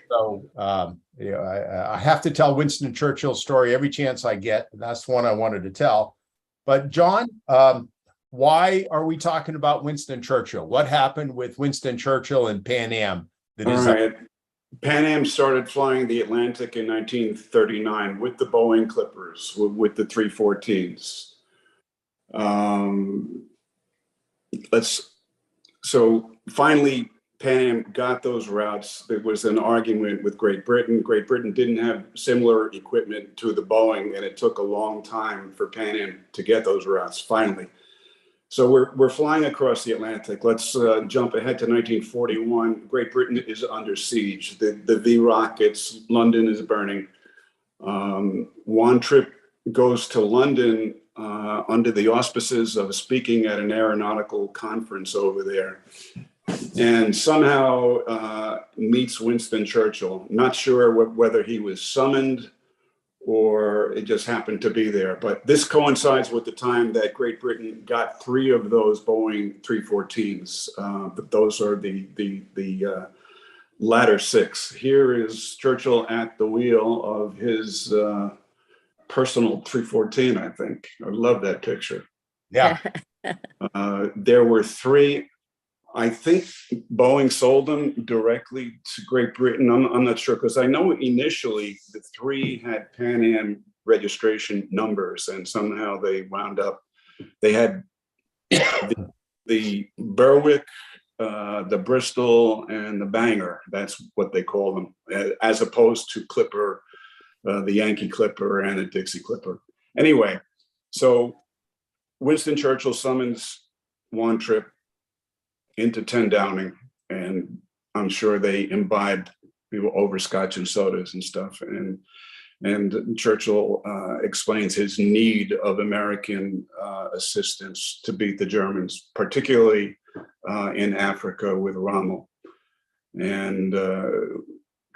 So I have to tell Winston Churchill's story every chance I get. That's one I wanted to tell. But John, why are we talking about Winston Churchill? What happened with Winston Churchill and Pan Am? Pan Am started flying the Atlantic in 1939 with the Boeing Clippers, with the 314s. So finally, Pan Am got those routes, there was an argument with Great Britain. Great Britain didn't have similar equipment to the Boeing, and it took a long time for Pan Am to get those routes finally. So we're flying across the Atlantic. Let's jump ahead to 1941. Great Britain is under siege. The V rockets, London is burning. One trip goes to London under the auspices of speaking at an aeronautical conference over there, and somehow meets Winston Churchill. Not sure whether he was summoned or it just happened to be there. But this coincides with the time that Great Britain got 3 of those Boeing 314s. But those are the latter 6. Here is Churchill at the wheel of his personal 314, I think. I love that picture. Yeah. There were 3. I think Boeing sold them directly to Great Britain. I'm not sure, because I know initially the 3 had Pan Am registration numbers, and somehow they wound up, they had the Berwick, the Bristol, and the Banger. That's what they call them, as opposed to Clipper, the Yankee Clipper and the Dixie Clipper. Anyway, so Winston Churchill summons one trip into 10 Downing, and I'm sure they imbibed over scotch and sodas and stuff. And Churchill explains his need of American assistance to beat the Germans, particularly in Africa with Rommel. And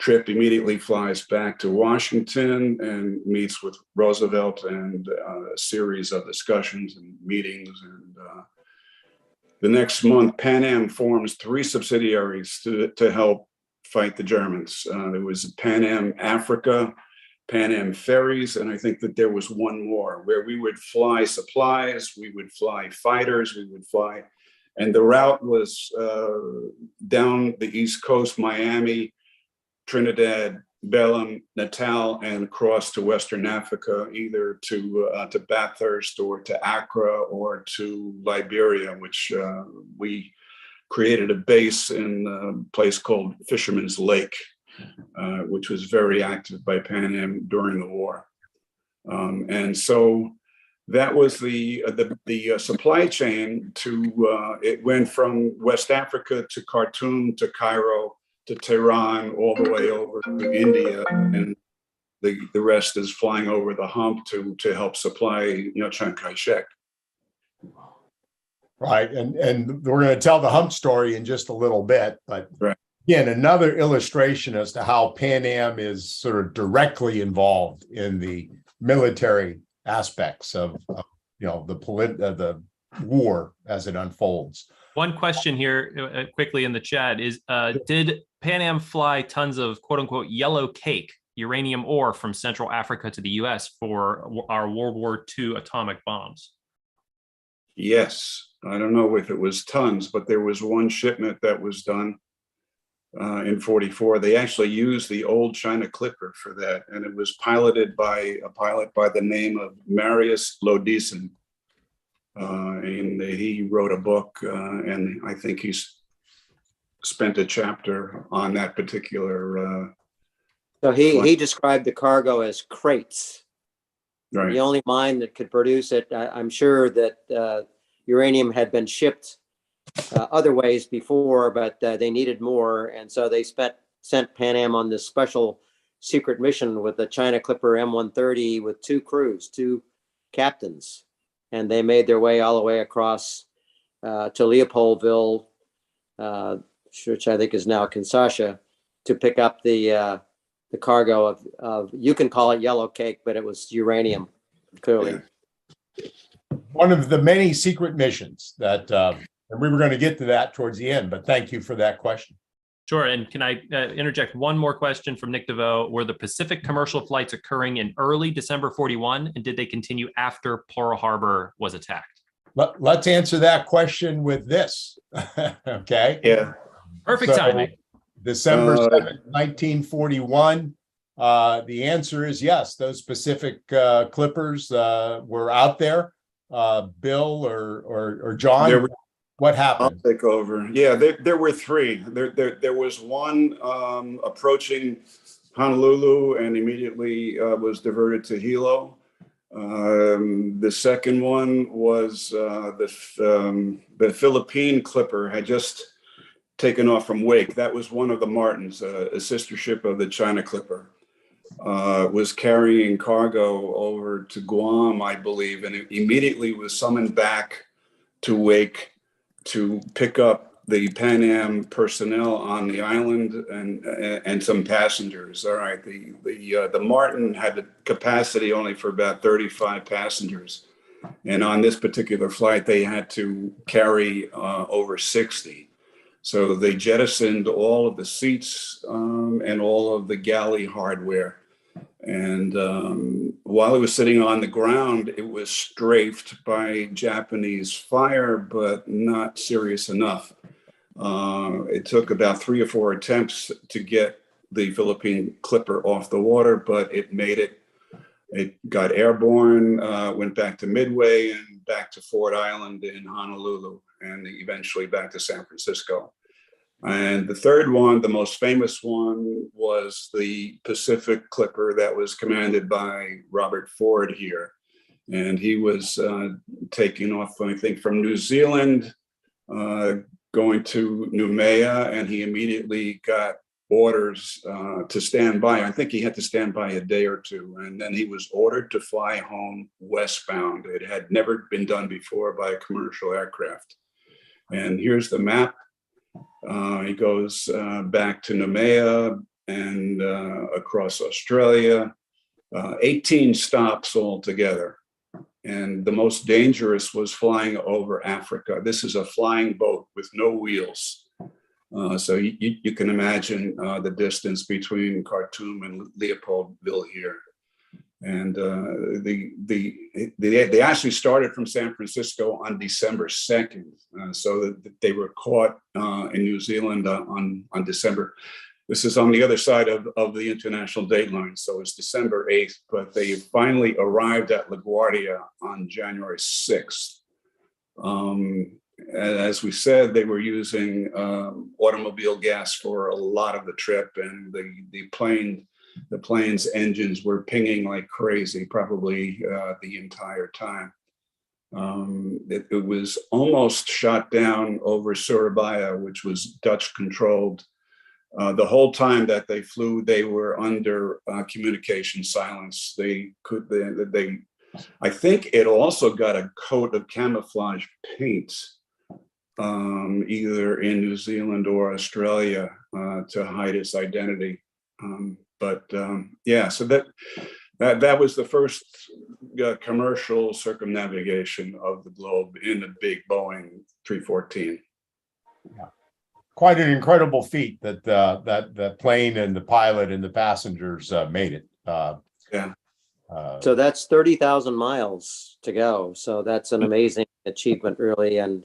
Tripp immediately flies back to Washington and meets with Roosevelt, and a series of discussions and meetings. And the next month, Pan Am forms 3 subsidiaries to help fight the Germans. There was Pan Am Africa, Pan Am Ferries, and I think that there was one more where we would fly supplies, we would fly fighters, we would fly, and the route was down the East Coast, Miami, Trinidad, Belém, Natal, and across to Western Africa, either to Bathurst or to Accra or to Liberia, which we created a base in a place called Fisherman's Lake, which was very active by Pan Am during the war. And so that was the supply chain to, it went from West Africa to Khartoum to Cairo to Tehran, all the way over to India, and the rest is flying over the hump to help supply, Chiang Kai-shek. Right, and we're going to tell the hump story in just a little bit, but right. Again, another illustration as to how Pan Am is sort of directly involved in the military aspects of the war as it unfolds. One question here quickly in the chat is, did Pan Am fly tons of quote unquote yellow cake uranium ore from Central Africa to the US for our World War II atomic bombs? Yes. I don't know if it was tons, but there was one shipment that was done in 44. They actually used the old China Clipper for that, and it was piloted by a pilot by the name of Marius Lodison. And he wrote a book, and I think he's spent a chapter on that particular. So he described the cargo as crates. Right. The only mine that could produce it. I'm sure that uranium had been shipped other ways before, but they needed more, and so they sent Pan Am on this special secret mission with the China Clipper M130 with 2 crews, 2 captains. And they made their way all the way across to Leopoldville, which I think is now Kinshasa, to pick up the cargo of you can call it yellow cake, but it was uranium, clearly. Yeah. One of the many secret missions that, and we were going to get to that towards the end, but thank you for that question. Sure. And can I interject one more question from Nick Devoe? Were the Pacific commercial flights occurring in early December 41, and did they continue after Pearl Harbor was attacked? Let's answer that question with this. Okay. Yeah. Perfect timing. December 7th, 1941. The answer is yes. Those Pacific Clippers were out there. Bill or John What I'll happened? take over. Yeah, there were three. There was one approaching Honolulu and immediately was diverted to Hilo. The second one was the Philippine Clipper had just taken off from Wake. That was one of the Martins, a sister ship of the China Clipper. Was carrying cargo over to Guam, I believe, and it immediately was summoned back to Wake to pick up the Pan Am personnel on the island and some passengers. All right, the Martin had the capacity only for about 35 passengers, and on this particular flight they had to carry over 60. So they jettisoned all of the seats and all of the galley hardware. And while it was sitting on the ground, it was strafed by Japanese fire, but not serious enough. It took about 3 or 4 attempts to get the Philippine Clipper off the water, but it made it. It got airborne, went back to Midway and back to Ford Island in Honolulu, and eventually back to San Francisco. And the third one, the most famous one, was the Pacific Clipper that was commanded by Robert Ford here. And he was taking off, I think, from New Zealand, going to Noumea, and he immediately got orders to stand by. I think he had to stand by a day or two, and then he was ordered to fly home westbound. It had never been done before by a commercial aircraft. And here's the map. He goes back to Noumea and across Australia, 18 stops altogether. And the most dangerous was flying over Africa. This is a flying boat with no wheels. So you can imagine the distance between Khartoum and Leopoldville here. And they actually started from San Francisco on December 2nd, so that they were caught in New Zealand on December. This is on the other side of the international date line, so it's December 8th, but they finally arrived at LaGuardia on January 6th. As we said, they were using automobile gas for a lot of the trip, and the plane's engines were pinging like crazy, probably the entire time. It was almost shot down over Surabaya, which was Dutch controlled. The whole time that they flew, they were under communication silence. I think it also got a coat of camouflage paint, either in New Zealand or Australia, to hide its identity. Yeah, so that was the first commercial circumnavigation of the globe in a big Boeing 314. Yeah. Quite an incredible feat that the plane and the pilot and the passengers made it. Yeah. So that's 30,000 miles to go. So that's an amazing achievement, really. And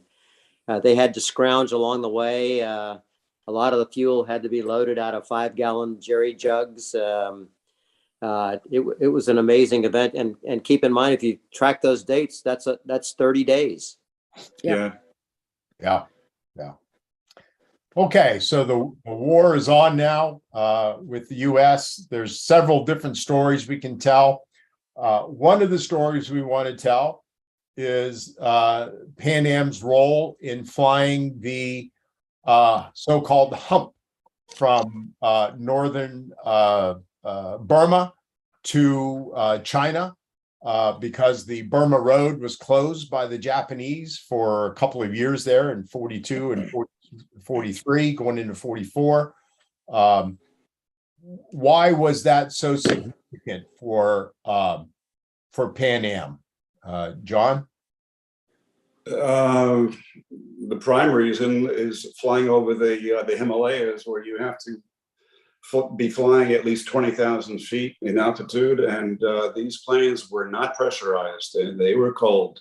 they had to scrounge along the way. A lot of the fuel had to be loaded out of 5-gallon jerry jugs. It was an amazing event. And keep in mind, if you track those dates, that's 30 days. Yeah. Okay, so the war is on now with the U.S. There's several different stories we can tell. One of the stories we want to tell is Pan Am's role in flying the so-called hump from northern Burma to China, because the Burma Road was closed by the Japanese for a couple of years there in 42 and 43, going into 44. Why was that so significant for Pan Am, John? The prime reason is flying over the Himalayas, where you have to be flying at least 20,000 feet in altitude, and these planes were not pressurized, and they were cold.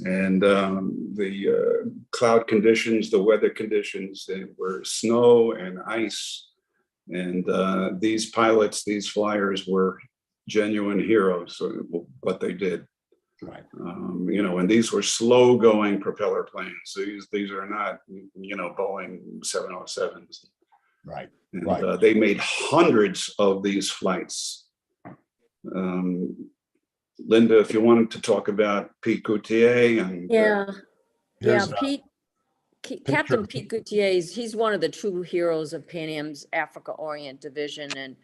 And the cloud conditions, the weather conditions, they were snow and ice. And these pilots, these flyers were genuine heroes, what they did. Right. And these were slow going propeller planes. These are not, Boeing 707s. Right. And Right. they made hundreds of these flights. Linda, if you wanted to talk about Pete Gutierrez and Here's a Captain Pete Gutierrez, he's one of the true heroes of Pan Am's Africa Orient Division.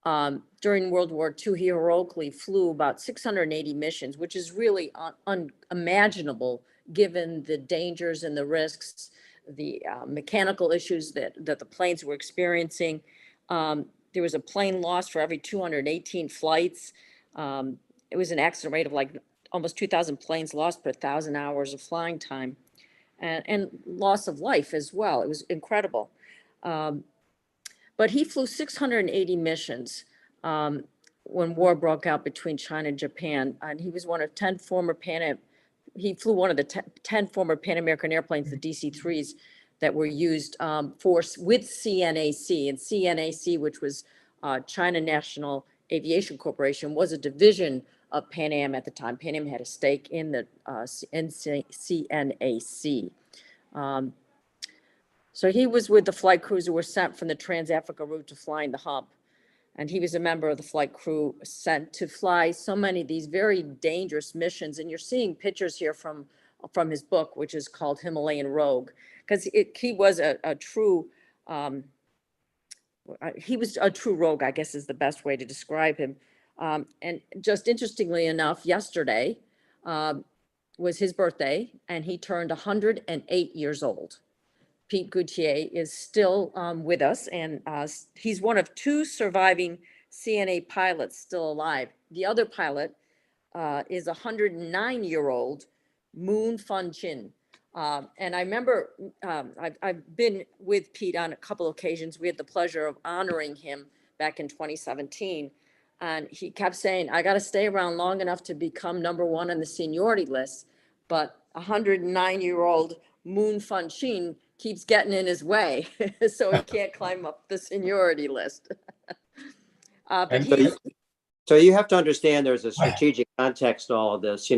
And during World War II, he heroically flew about 680 missions, which is really unimaginable given the dangers and the risks, the mechanical issues that the planes were experiencing. There was a plane lost for every 218 flights. It was an accident rate of like almost 2,000 planes lost per 1,000 hours of flying time. And loss of life as well. It was incredible. But he flew 680 missions when war broke out between China and Japan. And he was one of 10 former he flew one of the 10 former Pan American airplanes, the DC-3s, that were used with CNAC. And CNAC, which was China National Aviation Corporation, was a division of Pan Am at the time. Pan Am had a stake in the CNAC. So he was with the flight crews who were sent from the Trans-Africa route to flying the hump. And he was a member of the flight crew sent to fly so many of these very dangerous missions. And you're seeing pictures here from his book, which is called Himalayan Rogue, because he was a true rogue, I guess is the best way to describe him. And just interestingly enough, yesterday was his birthday, and he turned 108 years old. Pete Gutierrez is still with us, and he's one of 2 surviving CNA pilots still alive. The other pilot is 109-year-old Moon Fun Chin. And I remember I've been with Pete on a couple of occasions. We had the pleasure of honoring him back in 2017. And he kept saying, I got to stay around long enough to become #1 on the seniority list. But 109-year-old Moon Fun Chin keeps getting in his way. So he can't climb up the seniority list. So you have to understand there's a strategic context to all of this.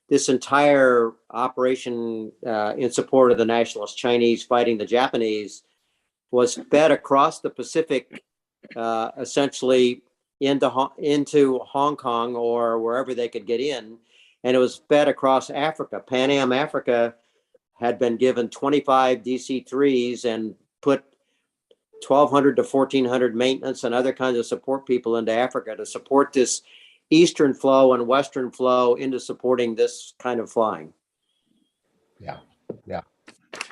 This entire operation in support of the nationalist Chinese fighting the Japanese was fed across the Pacific, essentially into Hong Kong or wherever they could get in. And it was fed across Africa. Pan Am Africa had been given 25 DC-3s and put 1,200 to 1,400 maintenance and other kinds of support people into Africa to support this eastern flow and western flow into supporting this kind of flying. Yeah.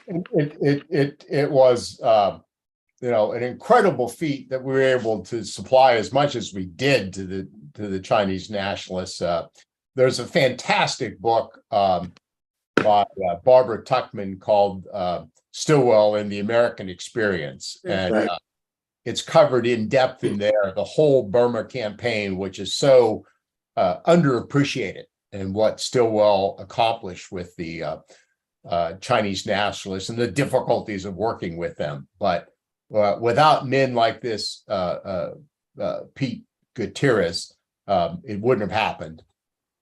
It was an incredible feat that we were able to supply as much as we did to the Chinese nationalists. There's a fantastic book by Barbara Tuchman called Stilwell and the American Experience. And it's covered in depth in there, the whole Burma campaign, which is so underappreciated, and what Stilwell accomplished with the Chinese nationalists and the difficulties of working with them. But without men like this, Pete Gutierrez, it wouldn't have happened.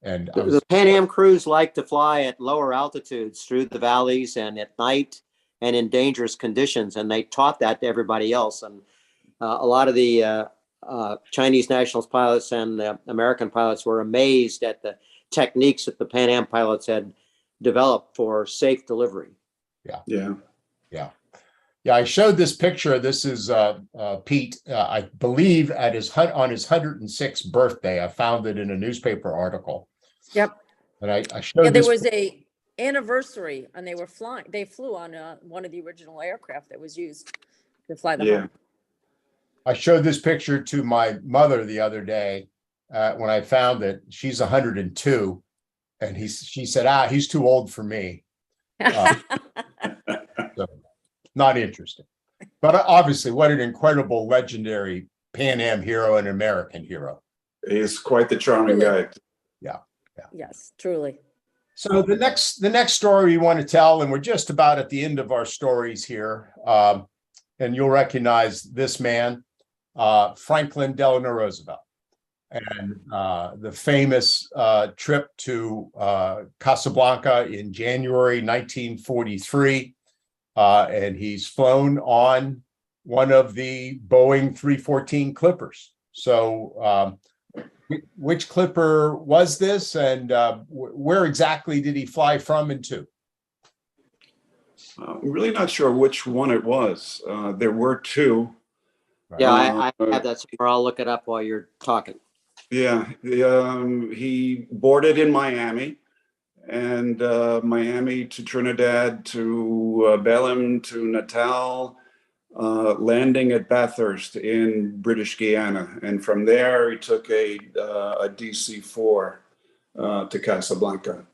And the Pan Am crews like to fly at lower altitudes through the valleys and at night and in dangerous conditions. And they taught that to everybody else. And a lot of the Chinese nationalist pilots and the American pilots were amazed at the techniques that the Pan Am pilots had developed for safe delivery. Yeah, I showed this picture. This is Pete, I believe on his 106th birthday. I found it in a newspaper article. Yep. And I showed there this. Was a anniversary, and they flew on one of the original aircraft that was used to fly the hump. I showed this picture to my mother the other day when I found it. She's 102, and she said, he's too old for me. So, not interesting. But obviously, what an incredible, legendary Pan Am hero and American hero. He's quite the charming guy. Yes, truly. So the next story we want to tell, and we're just about at the end of our stories here, and you'll recognize this man, Franklin Delano Roosevelt. and the famous trip to Casablanca in January 1943. And he's flown on one of the Boeing 314 Clippers. So which Clipper was this, and where exactly did he fly from and to? I'm really not sure which one it was. There were two. Yeah, I have that somewhere. I'll look it up while you're talking. Yeah, he boarded in Miami, and Miami to Trinidad to Belém to Natal, landing at Bathurst in British Guiana, and from there he took a DC-4 to Casablanca.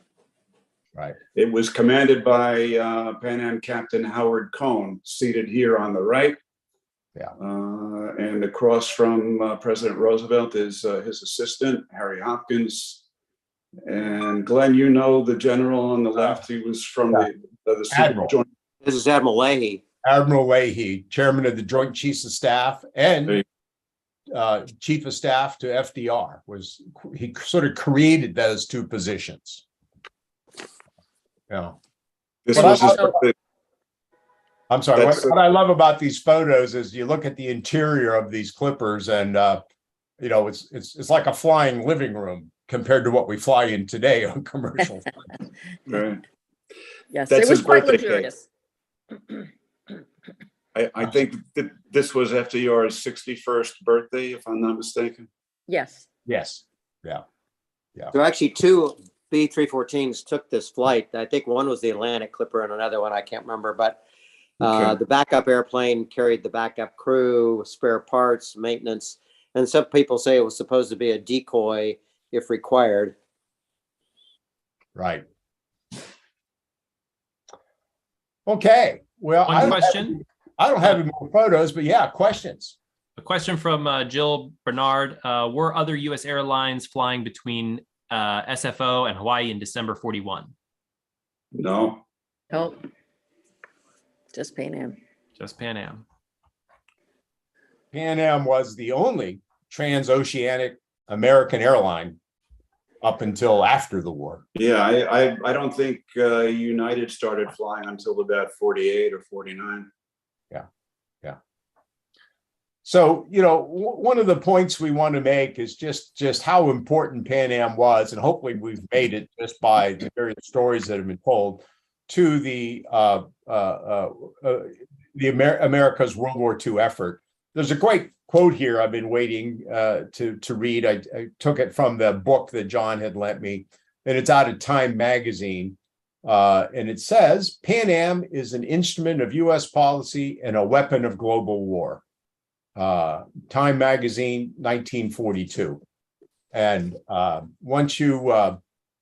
Right. It was commanded by Pan Am Captain Howard Cohn, seated here on the right. Yeah. And across from President Roosevelt is his assistant, Harry Hopkins. And Glenn, you know the general on the left. He was from the Admiral. Joint. This is Admiral Leahy. Admiral Leahy, chairman of the Joint Chiefs of Staff and chief of staff to FDR. He sort of created those two positions. Yeah. This Well, was his birthday. I'm sorry. That's What I love about these photos is you look at the interior of these Clippers, and you know, it's like a flying living room compared to what we fly in today on commercial. Right. Yes, That's it was his quite birthday luxurious. I think that this was FDR's 61st birthday, if I'm not mistaken. Yes. Yes. Yeah. There are actually two B-314s took this flight. I think one was the Atlantic Clipper and another one I can't remember, but Okay. the backup airplane carried the backup crew, spare parts, maintenance, and some people say it was supposed to be a decoy if required. Right. Okay. Well, One question. I don't have any more photos, but yeah, questions. A question from Jill Bernard. Were other U.S. airlines flying between SFO and Hawaii in December 41? No. Nope. Just Pan Am. Just Pan Am. Pan Am was the only transoceanic American airline up until after the war. Yeah, I don't think United started flying until about 48 or 49. Yeah. So, you know, one of the points we want to make is just how important Pan Am was, and hopefully we've made it just by the various stories that have been told, to the America's World War II effort. There's a great quote here I've been waiting to read. I took it from the book that John had lent me, and it's out of Time magazine. And it says, Pan Am is an instrument of U.S. policy and a weapon of global war. Time magazine, 1942. And once you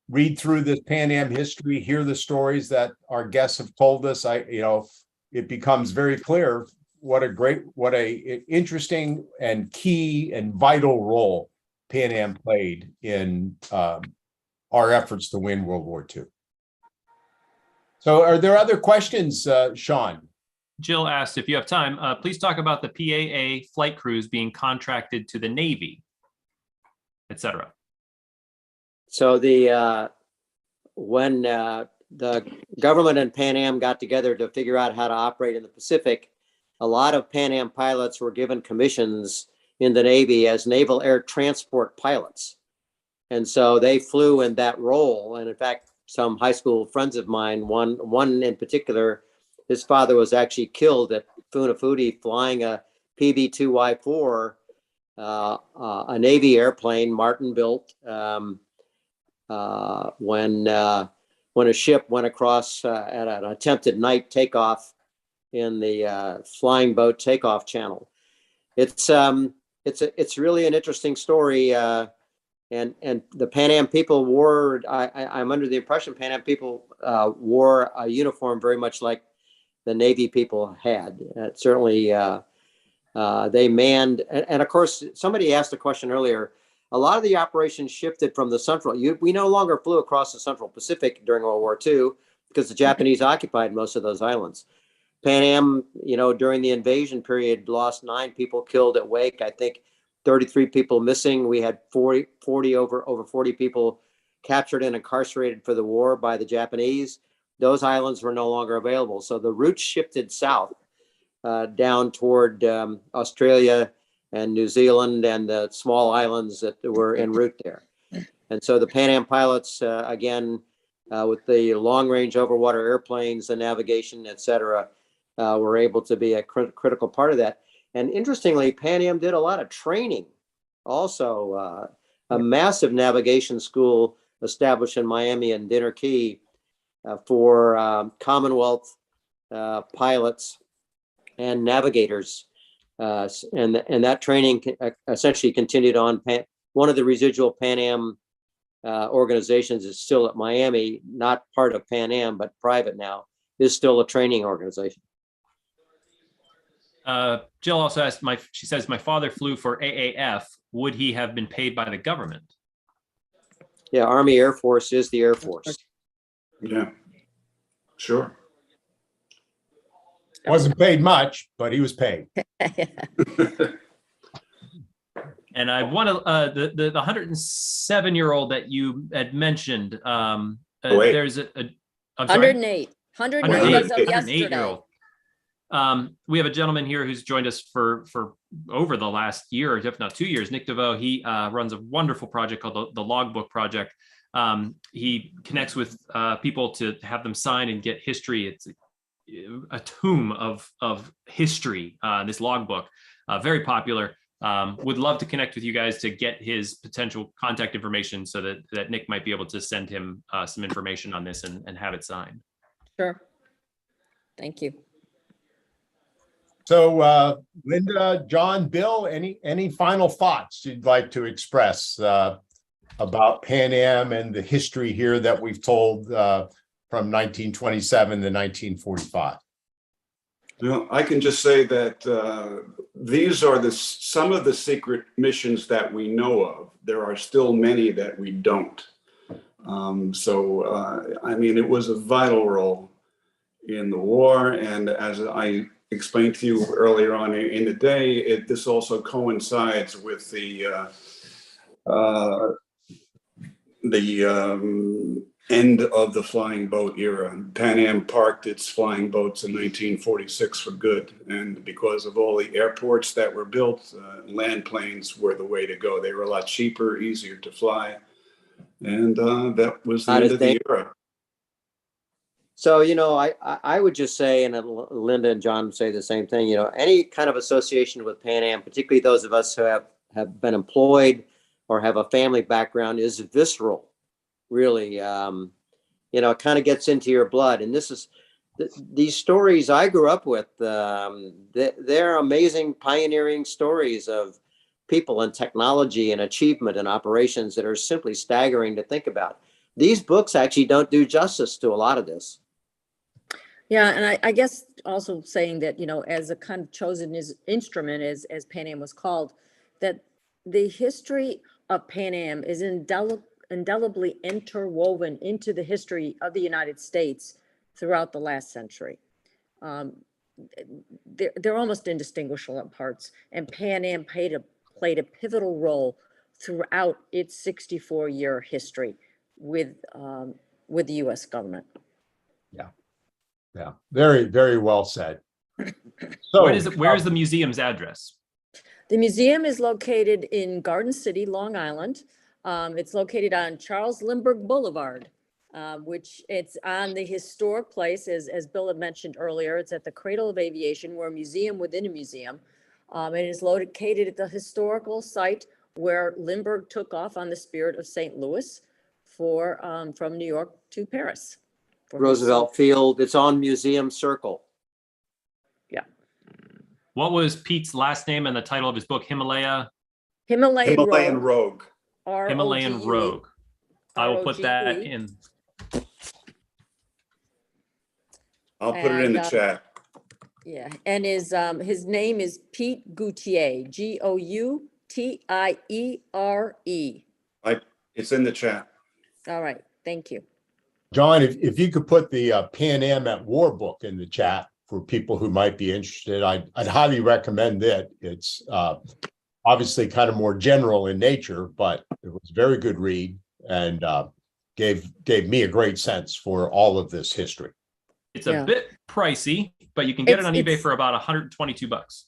read through this Pan Am history, hear the stories that our guests have told us, it becomes very clear what a interesting and key and vital role Pan Am played in our efforts to win World War II. So are there other questions, Sean? Jill asked, if you have time, please talk about the PAA flight crews being contracted to the Navy, etc. So when the government and Pan Am got together to figure out how to operate in the Pacific, a lot of Pan Am pilots were given commissions in the Navy as naval air transport pilots. And so they flew in that role. And in fact, some high school friends of mine, one in particular, his father was actually killed at Funafuti flying a PB-2Y4, a Navy airplane Martin built, when a ship went across at an attempted night takeoff in the flying boat takeoff channel. It's really an interesting story. And the Pan Am people wore, I'm under the impression Pan Am people wore a uniform very much like the Navy people had. Certainly they manned, and of course, somebody asked a question earlier, a lot of the operations shifted from the central. We no longer flew across the Central Pacific during World War II because the Japanese occupied most of those islands. Pan Am, during the invasion period, lost 9 people killed at Wake. I think 33 people missing. We had over 40 people captured and incarcerated for the war by the Japanese. Those islands were no longer available. So the route shifted south down toward Australia and New Zealand and the small islands that were en route there. And so the Pan Am pilots, again, with the long-range overwater airplanes, the navigation, et cetera, were able to be a critical part of that. And interestingly, Pan Am did a lot of training. Also, a massive navigation school established in Miami and Dinner Key for Commonwealth pilots and navigators. And that training essentially continued on. One of the residual Pan Am organizations is still at Miami, not part of Pan Am, but private now, is still a training organization. Jill also asked, she says, my father flew for AAF. Would he have been paid by the government? Yeah, Army Air Force is the Air Force. Yeah, sure. Wasn't paid much, but he was paid. And I want to, the 107-year-old that you had mentioned, there's I'm sorry? 108. 108 as of yesterday. 108-year-old. We have a gentleman here who's joined us for over the last year, if not 2 years, Nick Devoe. He runs a wonderful project called the Logbook Project. He connects with people to have them sign and get history. It's a tomb of history, this logbook, very popular. Would love to connect with you guys to get his potential contact information so that Nick might be able to send him some information on this and have it signed. Sure. Thank you. So, Linda, John, Bill, any final thoughts you'd like to express about Pan Am and the history here that we've told from 1927 to 1945? Well, I can just say that these are some of the secret missions that we know of. There are still many that we don't. I mean, it was a vital role in the war, and as I explained to you earlier on in the day, this also coincides with the end of the flying boat era. Pan Am parked its flying boats in 1946 for good, and because of all the airports that were built, land planes were the way to go. They were a lot cheaper, easier to fly, and that was the end of the era. So, I would just say, and Linda and John say the same thing, any kind of association with Pan Am, particularly those of us who have been employed or have a family background, is visceral, really. It kind of gets into your blood. And these stories I grew up with, they're amazing pioneering stories of people and technology and achievement and operations that are simply staggering to think about. These books actually don't do justice to a lot of this. Yeah, and I guess also saying that, as a kind of chosen instrument, as Pan Am was called, that the history of Pan Am is indelibly interwoven into the history of the United States throughout the last century. They're almost indistinguishable in parts, and Pan Am played a pivotal role throughout its 64-year history with the U.S. government. Yeah, very, very well said. So, where is the museum's address? The museum is located in Garden City, Long Island. It's located on Charles Lindbergh Boulevard, which it's on the historic place, as Bill had mentioned earlier. It's at the Cradle of Aviation. We're a museum within a museum. It is located at the historical site where Lindbergh took off on the Spirit of St. Louis from New York to Paris. Roosevelt Field. It's on Museum Circle. Yeah. What was Pete's last name and the title of his book? Himalayan Rogue. Himalayan Rogue. I will put that in. I'll put it in the chat. Yeah, and his name is Pete Gutierrez, Goutiere. It's in the chat. All right, thank you. John, if you could put the Pan Am at War book in the chat for people who might be interested, I'd highly recommend it. It's obviously kind of more general in nature, but it was a very good read and gave me a great sense for all of this history. It's a Yeah. bit pricey, but you can get it on eBay It's- for about $122.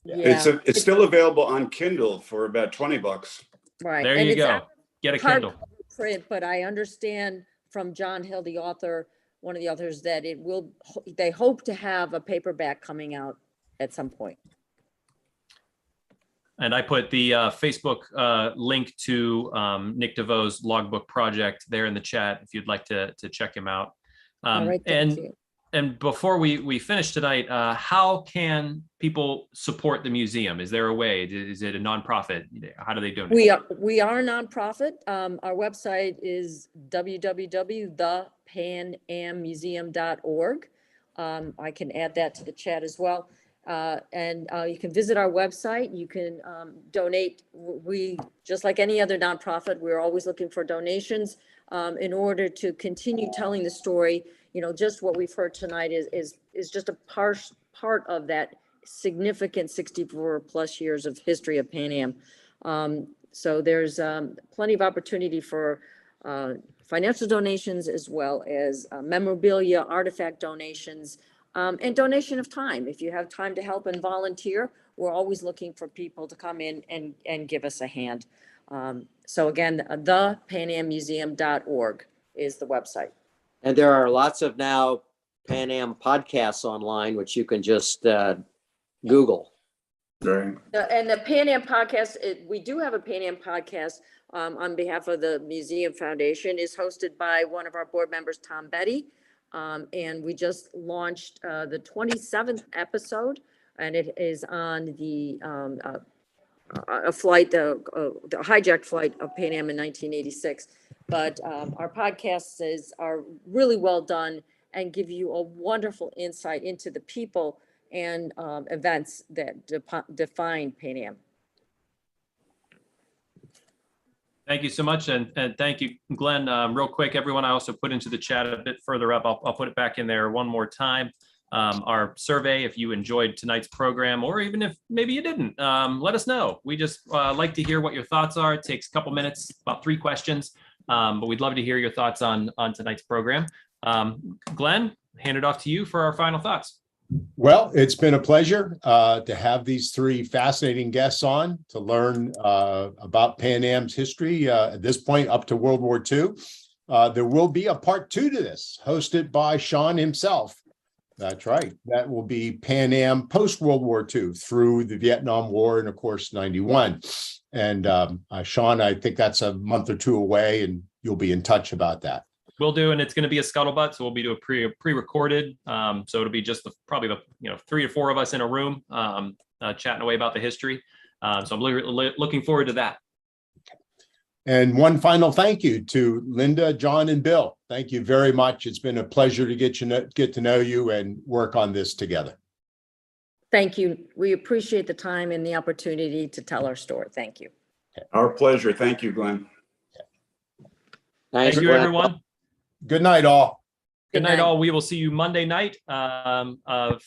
Yeah, It's still available on Kindle for about $20. right. There And you it's go. out Get a hardcover Kindle. print, but I understand from John Hill, the author, one of the authors, that they hope to have a paperback coming out at some point. And I put the Facebook link to Nick Devoe's logbook project there in the chat if you'd like to check him out. All right, thank you. And before we finish tonight, how can people support the museum? Is there a way? Is it a nonprofit? How do they donate? We are a nonprofit. Our website is www.thepanammuseum.org. I can add that to the chat as well. And you can visit our website. You can donate. We, just like any other nonprofit, we're always looking for donations in order to continue telling the story. You know, just what we've heard tonight is just a part of that significant 64 plus years of history of Pan Am. So there's plenty of opportunity for financial donations as well as memorabilia, artifact donations, and donation of time. If you have time to help and volunteer, we're always looking for people to come in and give us a hand. So again, thepanammuseum.org is the website. And there are lots of now Pan Am podcasts online, which you can just Google. Right. And the Pan Am podcast, we do have a Pan Am podcast on behalf of the Museum Foundation, is hosted by one of our board members, Tom Betty. And we just launched the 27th episode, and it is on the a flight, the hijacked flight of Pan Am in 1986. But our podcasts are really well done and give you a wonderful insight into the people and events that define Pan Am. Thank you so much. And thank you, Glenn. Real quick, everyone, I also put into the chat a bit further up. I'll put it back in there one more time. Our survey, if you enjoyed tonight's program, or even if maybe you didn't, let us know. We just like to hear what your thoughts are. It takes a couple minutes, about 3 questions, but we'd love to hear your thoughts on tonight's program. Glenn, hand it off to you for our final thoughts. Well, it's been a pleasure to have these 3 fascinating guests on to learn about Pan Am's history at this point up to World War II. There will be a part 2 to this, hosted by Sean himself. That's right. That will be Pan Am post-World War II through the Vietnam War and, of course, 91. And Sean, I think that's a month or 2 away, and you'll be in touch about that. We'll do, and it's going to be a scuttlebutt, so we'll be doing pre-recorded. So it'll be just probably the 3 or 4 of us in a room chatting away about the history. So I'm looking forward to that. And one final thank you to Linda, John, and Bill. Thank you very much. It's been a pleasure to get to know you and work on this together. Thank you. We appreciate the time and the opportunity to tell our story. Thank you. Our pleasure. Thank you, Glenn. Thanks, Thank you, Glenn. everyone. Good night, all. Good night, all. We will see you Monday night for our next.